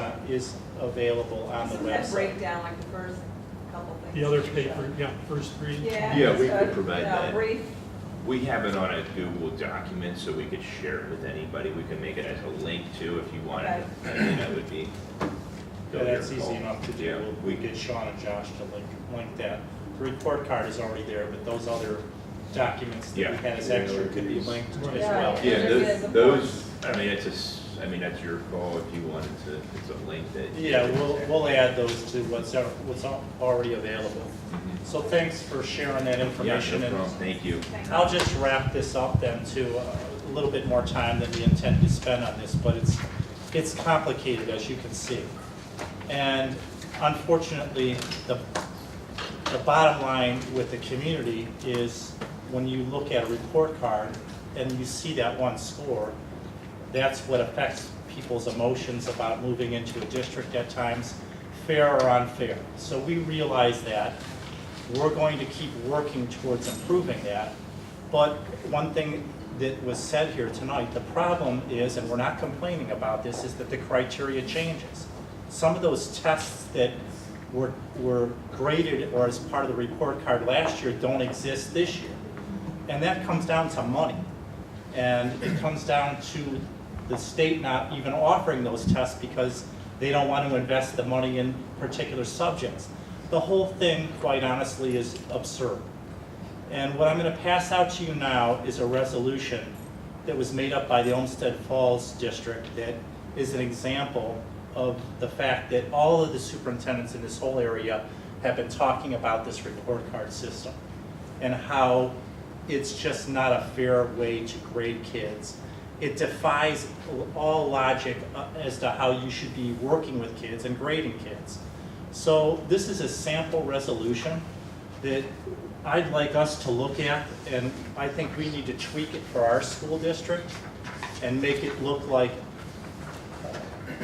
available on the doesn't that website. break down like the first couple things? The other that you paper, showed? yeah, first 3. Yeah, we so, could provide you know, that. brief. We have it on a Google document, so we could share it with anybody. We can make it as a link too, if you wanted. I mean, that would be. Yeah, that's easy enough to do. Yeah. We get Sean and Josh to link that. The report card is already there, but those other documents that we had as extra could be linked as well. Yeah, those, I mean, that's your call if you wanted to, it's a link that. Yeah, we'll add those to what's already available. So thanks for sharing that information. Yeah, no and problem. Thank you. I'll just wrap this up then to a little bit more time than we intended to spend on this, but it's complicated, as you can see. And unfortunately, the bottom line with the community is when you look at a report card and you see that one score, That's what affects people's emotions about moving into a district at times, fair or unfair. So we realize that. We're going to keep working towards improving that. But one thing that was said here tonight, the problem is, and we're not complaining about this, is that the criteria changes. Some of those tests that were graded or as part of the report card last year don't exist this year. And that comes down to money. And it comes down to the state not even offering those tests because they don't want to invest the money in particular subjects. The whole thing, quite honestly, is absurd. And what I'm going to pass out to you now is a resolution that was made up by the Olmsted Falls District that is an example of the fact that all of the superintendents in this whole area have been talking about this report card system and how it's just not a fair way to grade kids. It defies all logic as to how you should be working with kids and grading kids. So this is a sample resolution that I'd like us to look at, and I think we need to tweak it for our school district and make it look like,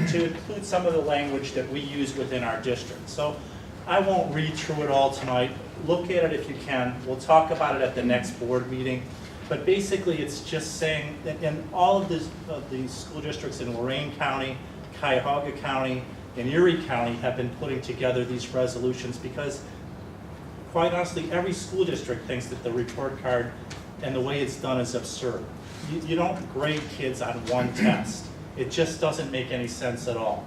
to include some of the language that we use within our district. So I won't read through it all tonight. Look at it if you can. We'll talk about it at the next board meeting. But basically it's just saying that in all of the school districts in Lorain County, Cuyahoga County, and Erie County have been putting together these resolutions because quite honestly, every school district thinks that the report card and the way it's done is absurd. You don't grade kids on one test. It just doesn't make any sense at all.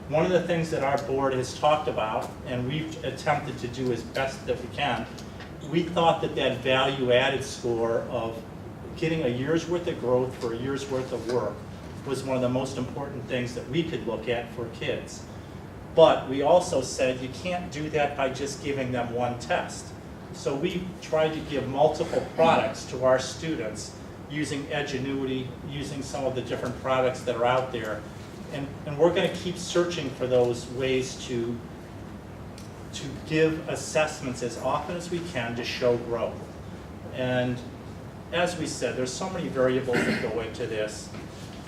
One of the things that our board has talked about, and we've attempted to do as best that we can, we thought that that value-added score of getting a year's worth of growth for a year's worth of work was one of the most important things that we could look at for kids. But we also said you can't do that by just giving them one test. So we tried to give multiple products to our students using Edgenuity, using some of the different products that are out there. And we're going to keep searching for those ways to give assessments as often as we can to show growth. And as we said, there's so many variables that go into this.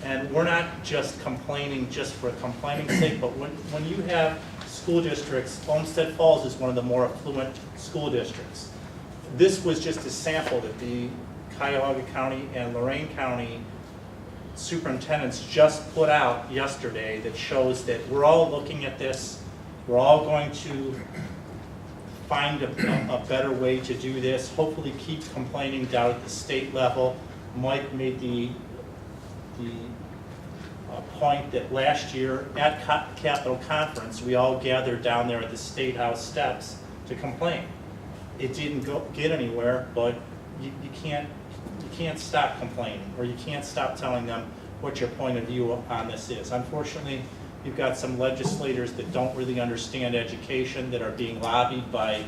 And we're not just complaining just for complaining's sake, but when you have school districts, Olmsted Falls is one of the more affluent school districts. This was just a sample that the Cuyahoga County and Lorain County superintendents just put out yesterday that shows that we're all looking at this. We're all going to find a better way to do this. Hopefully keep complaining down at the state level. Mike made the point that last year at Capitol Conference, we all gathered down there at the State House steps to complain. It didn't get anywhere, but you can't stop complaining, or you can't stop telling them what your point of view on this is. Unfortunately, you've got some legislators that don't really understand education, that are being lobbied by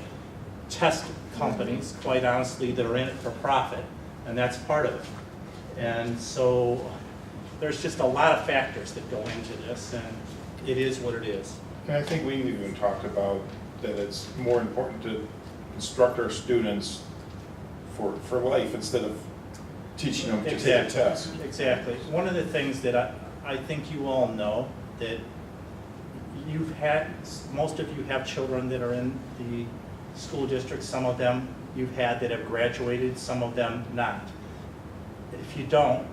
test companies, quite honestly, that are in it for profit, and that's part of it. And so there's just a lot of factors that go into this, and it is what it is. And I think we even talked about that it's more important to instruct our students for life instead of teaching them to take a test. Exactly. One of the things that I think you all know, that most of you have children that are in the school district, some of them you've had that have graduated, some of them not. If you don't,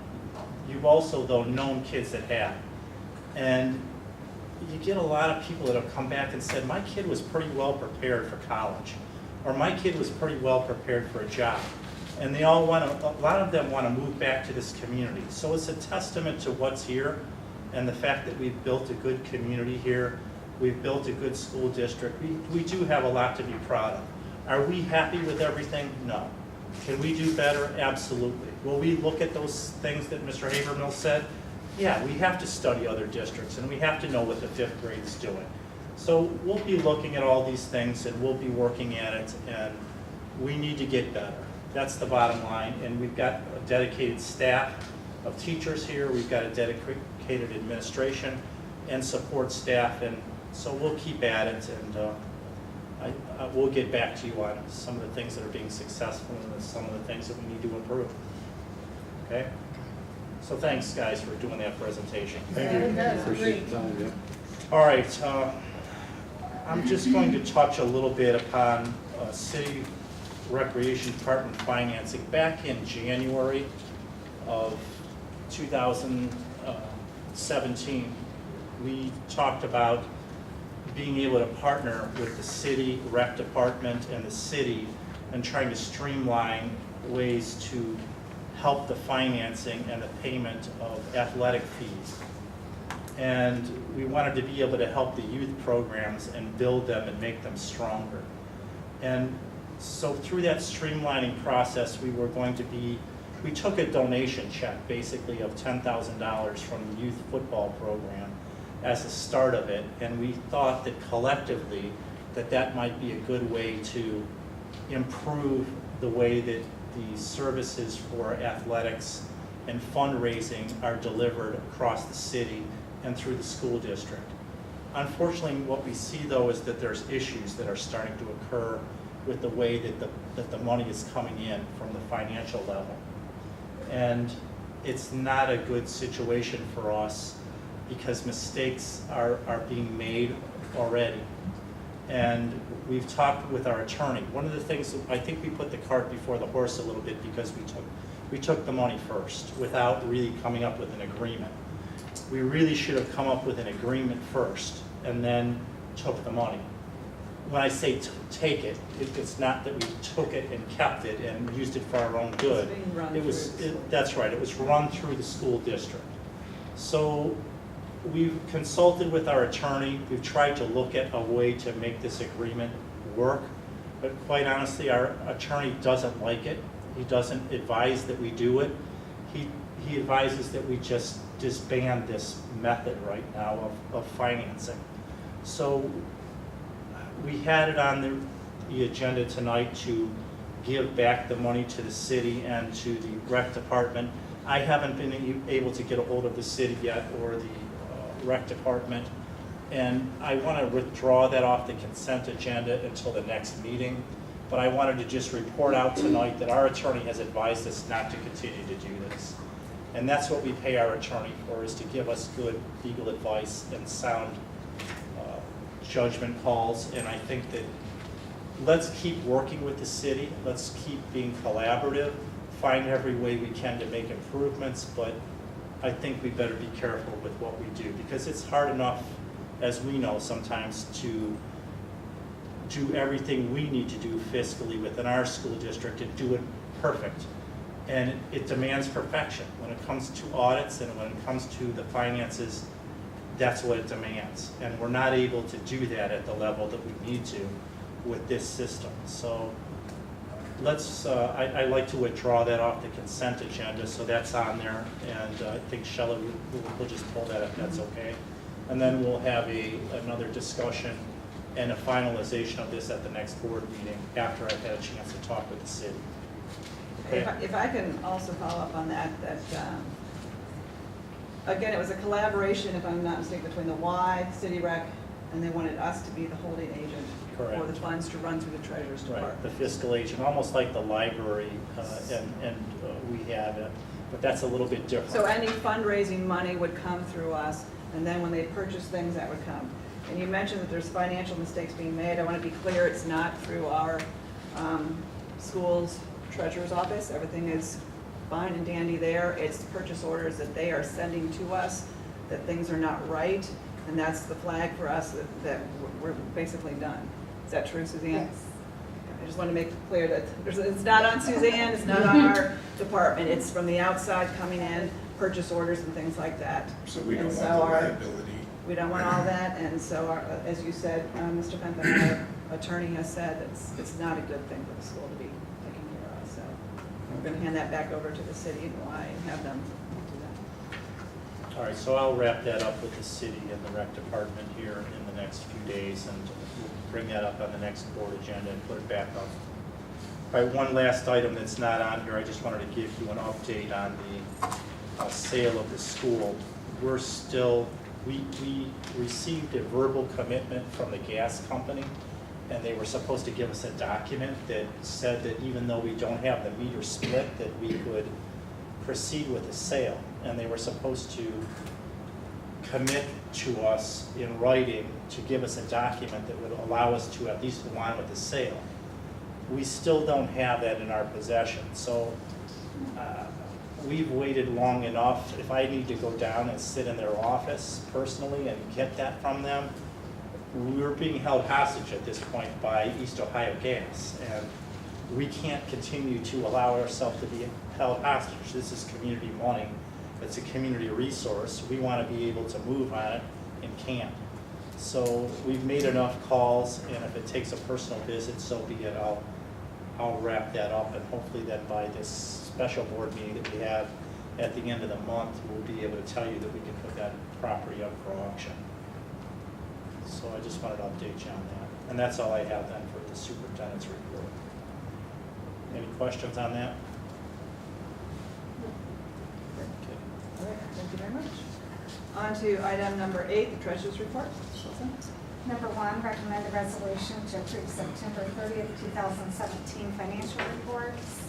you've also, though, known kids that have. And you get a lot of people that have come back and said, my kid was pretty well prepared for college, or my kid was pretty well prepared for a job. And they all want to, a lot of them want to move back to this community. So it's a testament to what's here and the fact that we've built a good community here. We've built a good school district. We do have a lot to be proud of. Are we happy with everything? No. Can we do better? Absolutely. Will we look at those things that Mr. Habermill said? Yeah, we have to study other districts, and we have to know what the 5th grade is doing. So we'll be looking at all these things, and we'll be working at it, and we need to get better. That's the bottom line, and we've got a dedicated staff of teachers here. We've got a dedicated administration and support staff, and so we'll keep at it, and we'll get back to you on some of the things that are being successful and some of the things that we need to improve. Okay? So thanks, guys, for doing that presentation. Appreciate the time, yeah. All right, I'm just going to touch a little bit upon City Recreation Department financing. Back in January of 2017, we talked about being able to partner with the city rec department and the city and trying to streamline ways to help the financing and the payment of athletic fees. And we wanted to be able to help the youth programs and build them and make them stronger. And so through that streamlining process, we took a donation check basically of $10,000 from the youth football program as the start of it, and we thought that collectively that might be a good way to improve the way that the services for athletics and fundraising are delivered across the city and through the school district. Unfortunately, what we see though is that there's issues that are starting to occur with the way that the money is coming in from the financial level. And it's not a good situation for us because mistakes are being made already. And we've talked with our attorney. One of the things, I think we put the cart before the horse a little bit because we took the money first without really coming up with an agreement. We really should have come up with an agreement first and then took the money. When I say take it, it's not that we took it and kept it and used it for our own good. It's being run That's right, it was run through the school district. So we've consulted with our attorney. We've tried to look at a way to make this agreement work. But quite honestly, our attorney doesn't like it. He doesn't advise that we do it. He advises that we just disband this method right now of financing. So we had it on the agenda tonight to give back the money to the city and to the rec department. I haven't been able to get a hold of the city yet or the rec department, and I want to withdraw that off the consent agenda until the next meeting. But I wanted to just report out tonight that our attorney has advised us not to continue to do this. And that's what we pay our attorney for, is to give us good legal advice and sound judgment calls. And I think that let's keep working with the city. Let's keep being collaborative, find every way we can to make improvements, but I think we better be careful with what we do because it's hard enough, as we know sometimes, to do everything we need to do fiscally within our school district and do it perfect. And it demands perfection. When it comes to audits and when it comes to the finances, that's what it demands. And we're not able to do that at the level that we need to with this system. So let's, I'd like to withdraw that off the consent agenda, so that's on there. And I think Shelley, we'll just pull that if that's okay. And then we'll have another discussion and a finalization of this at the next board meeting after I've had a chance to talk with the city. Okay. If I can also follow up on that, again, it was a collaboration, if I'm not mistaken, between the Y, City Rec, and they wanted us to be the holding agent Correct. for the funds to run through the treasurer's department. Right, the fiscal agent, almost like the library, we have it, but that's a little bit different. So any fundraising money would come through us, and then when they purchase things, that would come. And you mentioned that there's financial mistakes being made. I want to be clear, it's not through our school's treasurer's office. Everything is fine and dandy there. It's purchase orders that they are sending to us, that things are not right, and that's the flag for us that we're basically done. Is that true, Suzanne? Yes. I just want to make it clear that it's not on Suzanne, it's not on our department. It's from the outside coming in, purchase orders and things like that. So we don't And want so the our- liability. We don't want all that, and so, as you said, Mr. Fenton, our attorney has said that it's not a good thing for the school to be taking care of, so we're going to hand that back over to the city and Y and have them do that. All right, so I'll wrap that up with the city and the rec department here in the next few days, and we'll bring that up on the next board agenda and put it back up. All right, one last item that's not on here, I just wanted to give you an update on the sale of the school. We're still, we received a verbal commitment from the gas company, and they were supposed to give us a document that said that even though we don't have the meter split, that we could proceed with the sale, and they were supposed to commit to us in writing to give us a document that would allow us to at least go on with the sale. We still don't have that in our possession, so we've waited long enough. If I need to go down and sit in their office personally and get that from them, we're being held hostage at this point by East Ohio Gas, and we can't continue to allow ourselves to be held hostage. This is community money. It's a community resource. We want to be able to move on it and can't. So we've made enough calls, and if it takes a personal visit, so be it. I'll wrap that up, and hopefully then by this special board meeting that we have at the end of the month, we'll be able to tell you that we can put that property up for auction. So I just wanted to update you on that. And that's all I have then for the superintendent's report. Any questions on that? Okay. All right, thank you very much. On to item number 8, the treasurer's report. Number 1, recommend a resolution to approve September 30th, 2017 financial reports.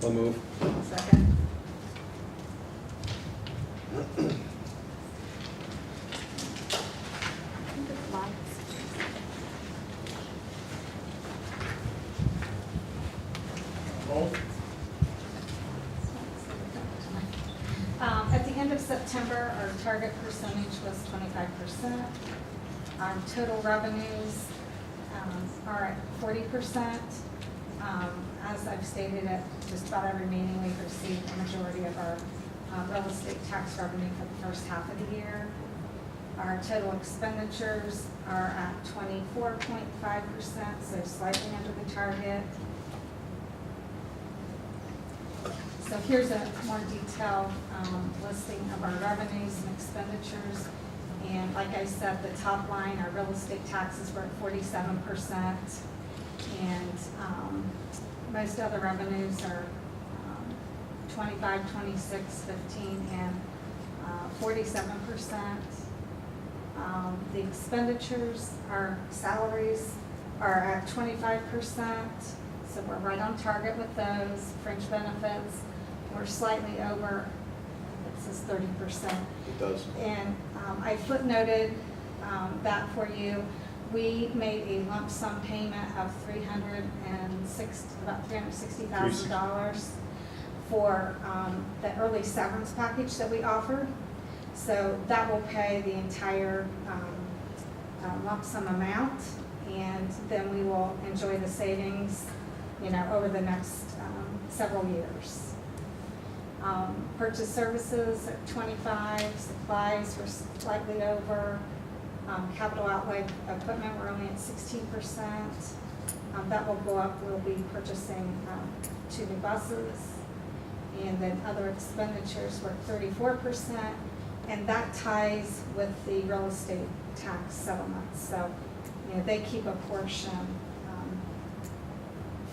I'll move. Second. At the end of September, our target percentage was 25%. Our total revenues are at 40%. As I've stated at just about every meeting, we've received a majority of our real estate tax revenue for the first half of the year. Our total expenditures are at 24.5%, so slightly under the target. So here's a more detailed listing of our revenues and expenditures. And like I said, the top line, our real estate taxes were at 47%. And most other revenues are 25, 26, 15, and 47%. The expenditures, our salaries are at 25%. So we're right on target with those. Fringe benefits, we're slightly over, it says 30%. It does. And I footnoted that for you. We made a lump sum payment of about $360,000 for the early severance package that we offered. So that will pay the entire lump sum amount, and then we will enjoy the savings, over the next several years. Purchase services at 25, supplies were slightly over. Capital outlay equipment, we're only at 16%. That will go up. We'll be purchasing 2 new buses. And then other expenditures were 34%, and that ties with the real estate tax settlements. So, they keep a portion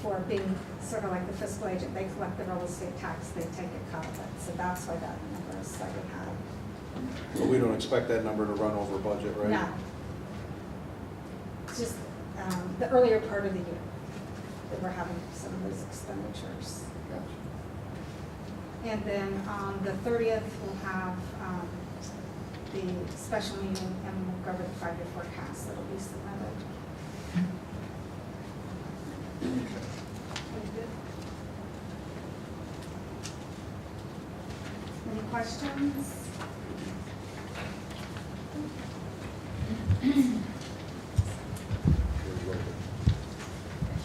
for being sort of like the fiscal agent. They collect the real estate tax, they take a cut of it. So that's why that number is slightly high. But we don't expect that number to run over budget, right? No. Just the earlier part of the year that we're having some of those expenditures. Gotcha. And then on the 30th, we'll have the special meeting, and we'll go over the 5-year forecast that'll be submitted. Any questions?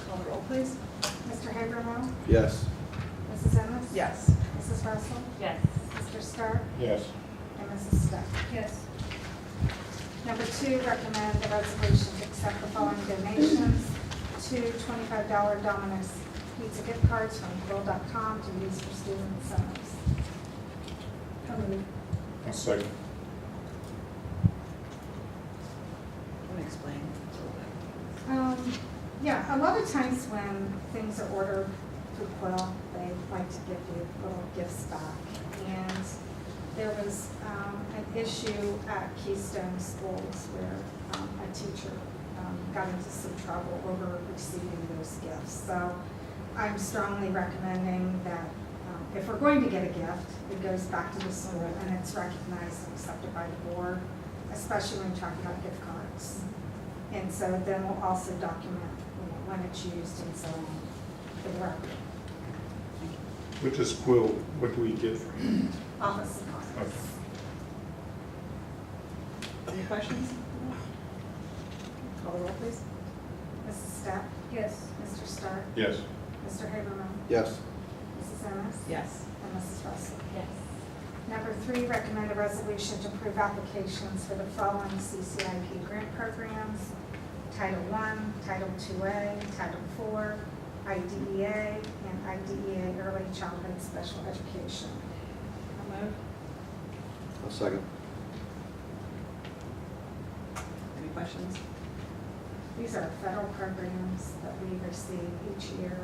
Call the roll, please. Mr. Habermill? Yes. Mrs. Ennis? Yes. Mrs. Russell? Yes. Mr. Stark? Yes. And Mrs. Stepp? Yes. Number 2, recommend the resolution to accept the following donations. 2 $25 Domino's pizza gift cards from Quill.com to use for student incentives. I'll second. Let me explain a little bit. Yeah, a lot of times when things are ordered through Quill, they like to give you little gifts back. And there was an issue at Keystone Schools where a teacher got into some trouble over receiving those gifts. So I'm strongly recommending that if we're going to get a gift, it goes back to the school and it's recognized and accepted by the board, especially when talking about gift cards. And so then we'll also document, when it's used and so on for the record. With this quill, what do we get from you? Office supplies. Okay. Any questions? Call the roll, please. Mrs. Stepp? Yes. Mr. Stark? Yes. Mr. Habermill? Yes. Mrs. Ennis? Yes. And Mrs. Russell? Yes. Number 3, recommend a resolution to approve applications for the following CCIP grant programs: Title I, Title IIA, Title IV, IDEA, and IDEA Early Childhood Special Education. I'll move. I'll second. Any questions? These are federal programs that we receive each year,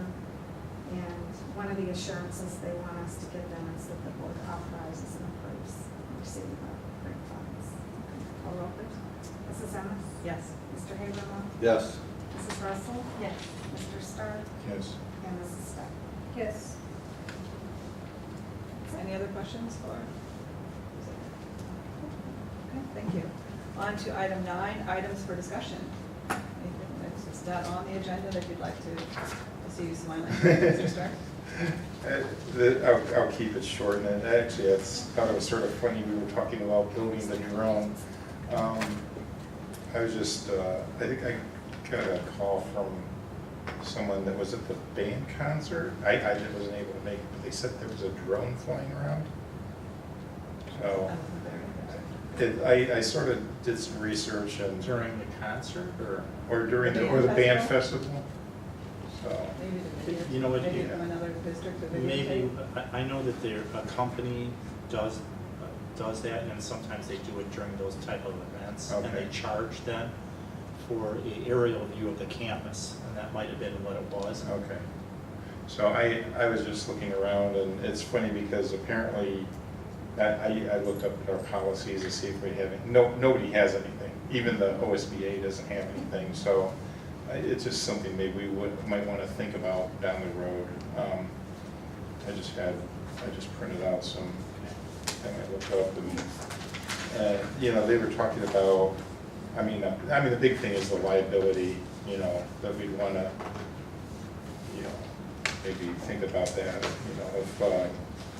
and one of the assurances they want us to give them is that the board authorizes and approves receiving the grant funds. Call the roll, please. Mrs. Ennis? Yes. Mr. Habermill? Yes. Mrs. Russell? Yes. Mr. Stark? Yes. And Mrs. Stepp? Yes. Any other questions for? Okay, thank you. On to item 9, items for discussion. Anything that's not on the agenda that you'd like to, I see you smiling, Mr. Stark? I'll keep it short, and actually, I thought it was sort of funny, we were talking about building the drone. I was just, I think I got a call from someone that was at the band concert. I wasn't able to make it, but they said there was a drone flying around. So, I sort of did some research and. During the concert, Or during the band festival. So. Maybe You know what, maybe yeah. from another district or Maybe, I know that a company does that, and sometimes they do it during those type of events. And Okay. they charge them for an aerial view of the campus, and that might have been what it was. Okay. So I was just looking around, and it's funny because apparently, I looked up our policies to see if we have, nobody has anything. Even the OSBA doesn't have anything, so it's just something maybe we might want to think about down the road. I just printed out some, and I looked up, and they were talking about, I mean, the big thing is the liability, that we'd want to, maybe think about that,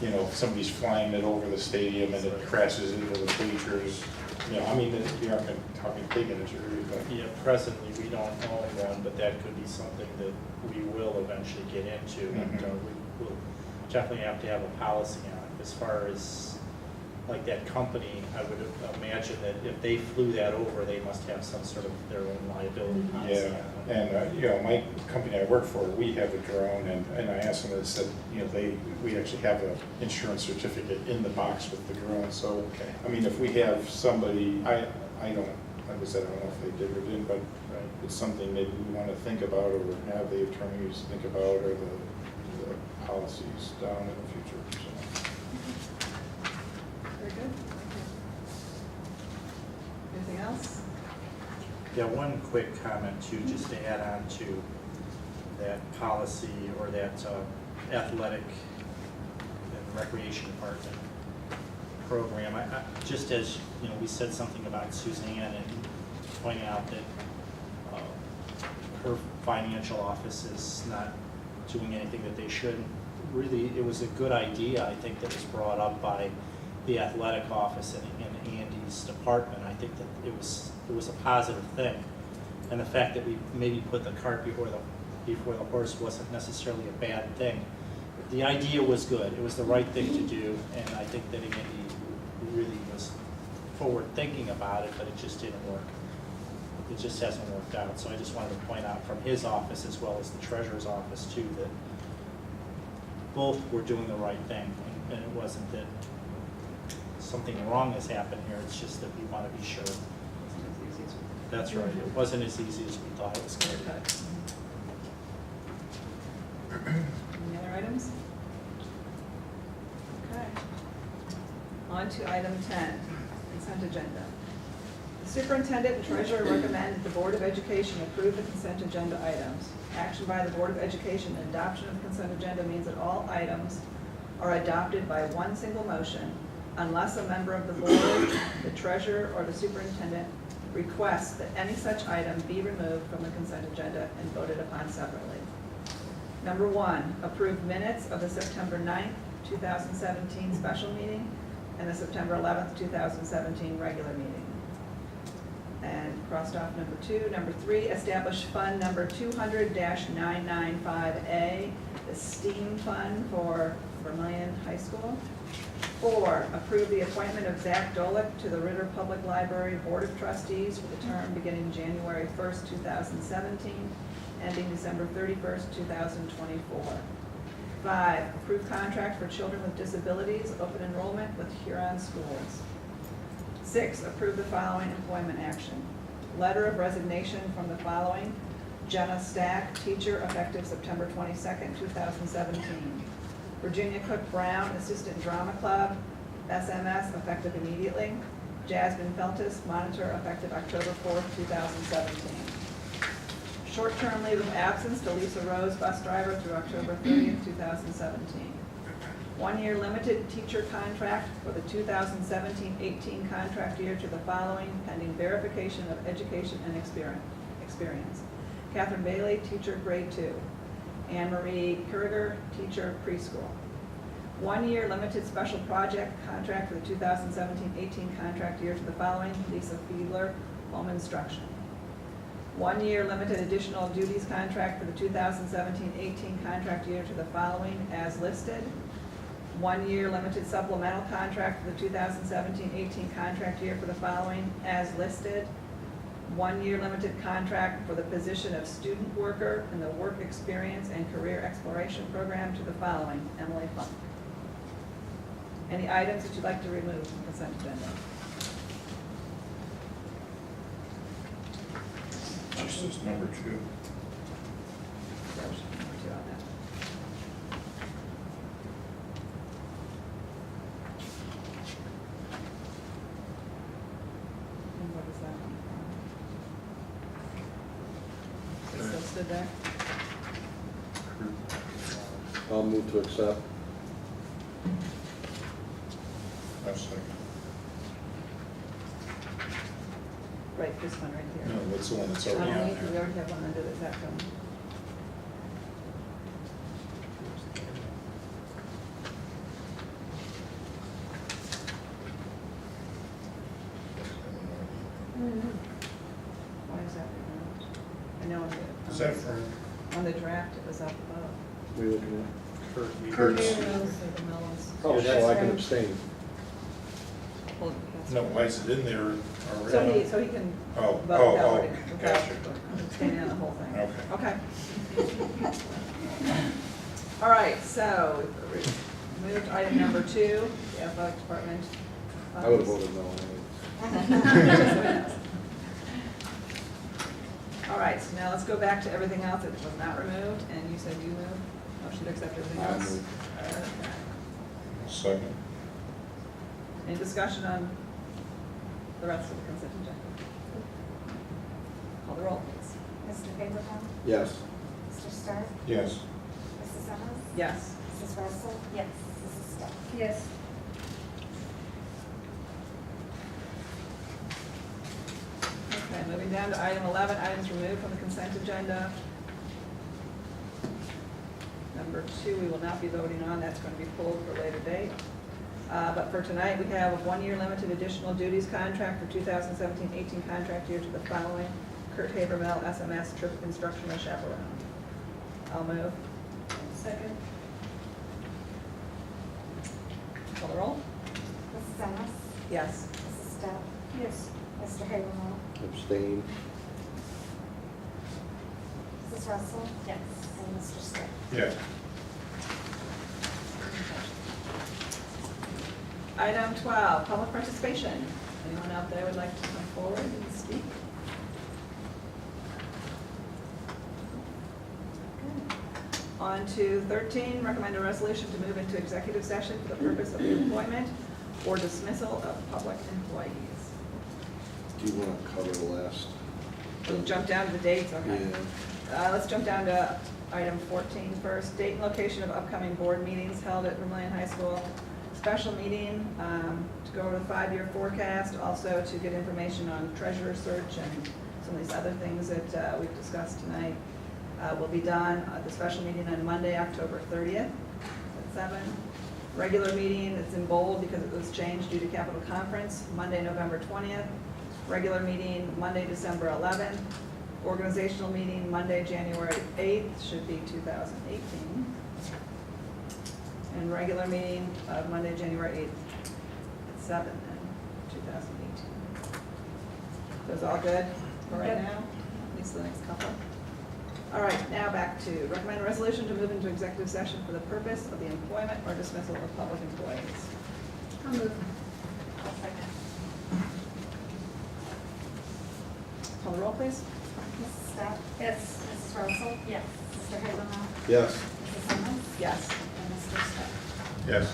if somebody's flying it over the stadium and it crashes into the bleachers, you aren't talking big injury, but. Yeah, presently, we don't own one, but that could be something that we will eventually get into. And we will definitely have to have a policy on it. As far as, like that company, I would imagine that if they flew that over, they must have some sort of their own liability policy. Yeah, and my company I work for, we have a drone, and I asked them, and said, we actually have an insurance certificate in the box with the drone. So, if we have somebody, I don't know if they did or didn't, but it's something maybe we want to think about, or have the attorneys think about, or the policies down in the future. So. Very good. Anything else? Yeah, one quick comment too, just to add on to that policy or that athletic and recreation department program. Just as, we said something about Suzanne and pointing out that her financial office is not doing anything that they shouldn't. Really, it was a good idea, I think, that was brought up by the athletic office and Andy's department. I think that it was a positive thing. And the fact that we maybe put the cart before the horse wasn't necessarily a bad thing. The idea was good. It was the right thing to do, and I think that Andy really was forward thinking about it, but it just didn't work. It just hasn't worked out. So I just wanted to point out from his office as well as the treasurer's office too, that both were doing the right thing, and it wasn't that something wrong has happened here. It's just that we want to be sure. That's right. It wasn't as easy as we thought it was going to be. Any other items? Okay. On to item 10, consent agenda. The superintendent and treasurer recommend that the Board of Education approve the consent agenda items. Action by the Board of Education and adoption of the consent agenda means that all items are adopted by one single motion unless a member of the board, the treasurer, or the superintendent requests that any such item be removed from the consent agenda and voted upon separately. Number 1, approve minutes of the September 9th, 2017 special meeting and the September 11th, 2017 regular meeting. And crossed off number 2. Number 3, establish fund number 200-995A, the STEAM fund for Vermillion High School. 4, approve the appointment of Zach Dolick to the Ritter Public Library Board of Trustees for the term beginning January 1st, 2017, ending December 31st, 2024. 5, approve contract for children with disabilities, open enrollment with Huron Schools. 6, approve the following employment action. Letter of resignation from the following: Jenna Stack, teacher, effective September 22nd, 2017. Virginia Cook Brown, assistant drama club, SMS, effective immediately. Jasmine Feltus, monitor, effective October 4th, 2017. Short-term leave of absence to Lisa Rose, bus driver, through October 30th, 2017. 1-year limited teacher contract for the 2017-18 contract year to the following, pending verification of education and experience. Catherine Bailey, teacher, grade 2. Anne Marie Kuriger, teacher, preschool. 1-year limited special project contract for the 2017-18 contract year to the following, Lisa Fiedler, home instruction. 1-year limited additional duties contract for the 2017-18 contract year to the following, as listed. 1-year limited supplemental contract for the 2017-18 contract year for the following, as listed. 1-year limited contract for the position of student worker in the Work Experience and Career Exploration Program to the following, Emily Funk. Any items that you'd like to remove from consent agenda? Just as number 2. Number 2 on that. And what is that one from? Is it listed there? I'll move to accept. I'll second. Right, this one right here. No, that's the one that's already on We there. already have one under the Zach one. Why is that removed? I know on the. Is that from On the draft, it was up above. What are you looking at? Kurt's? The Mellons. Oh, so I can abstain. Hold it, No, why is it in there So already? he can Oh, vote oh, without oh, it, gotcha. abstaining on the whole thing. Okay. Okay. All right, so we moved item number 2, the athletic department. I would have voted no anyway. All right, so now let's go back to everything else that was not removed, and you said you moved. Motion to accept everything I else? move. Okay. Second. Any discussion on the rest of the consent agenda? Call the roll, please. Mr. Abraham? Yes. Mr. Stark? Yes. Mrs. Ennis? Yes. Mrs. Russell? Yes. Mrs. Steph? Yes. Okay, moving down to item 11, items removed from the consent agenda. Number 2, we will not be voting on, that's going to be pulled for a later date. But for tonight, we have a 1-year limited additional duties contract for 2017-18 contract year to the following: Kurt Habermel, SMS, trip instructional chaperone. I'll move. Second. Call the roll? Mrs. Ennis? Yes. Mrs. Steph? Yes. Mr. Habermill? Abstain. Mrs. Russell? Yes. And Mr. Stark? Yeah. Item 12, public participation. Anyone out there would like to come forward and speak? On to 13, recommend a resolution to move into executive session for the purpose of the employment or dismissal of public employees. Do you want to cover the last? We'll jump down to the dates, okay? Yeah. Let's jump down to item 14 first. Date and location of upcoming board meetings held at Vermillion High School. Special meeting to go over the 5-year forecast, also to get information on treasurer search and some of these other things that we've discussed tonight. Will be done at the special meeting on Monday, October 30th at 7. Regular meeting, it's in bold because it was changed due to Capitol Conference, Monday, November 20th. Regular meeting, Monday, December 11th. Organizational meeting, Monday, January 8th, should be 2018. And regular meeting of Monday, January 8th at 7 in 2018. Those all good for right Yep. now? At least the next couple. All right, now back to recommend resolution to move into executive session for the purpose of the employment or dismissal of public employees. I'll move. Call the roll, please. Mrs. Steph? Yes. Mrs. Russell? Yes. Mr. Habermill? Yes. Mrs. Simmons? Yes. And Mr. Smith? Yes.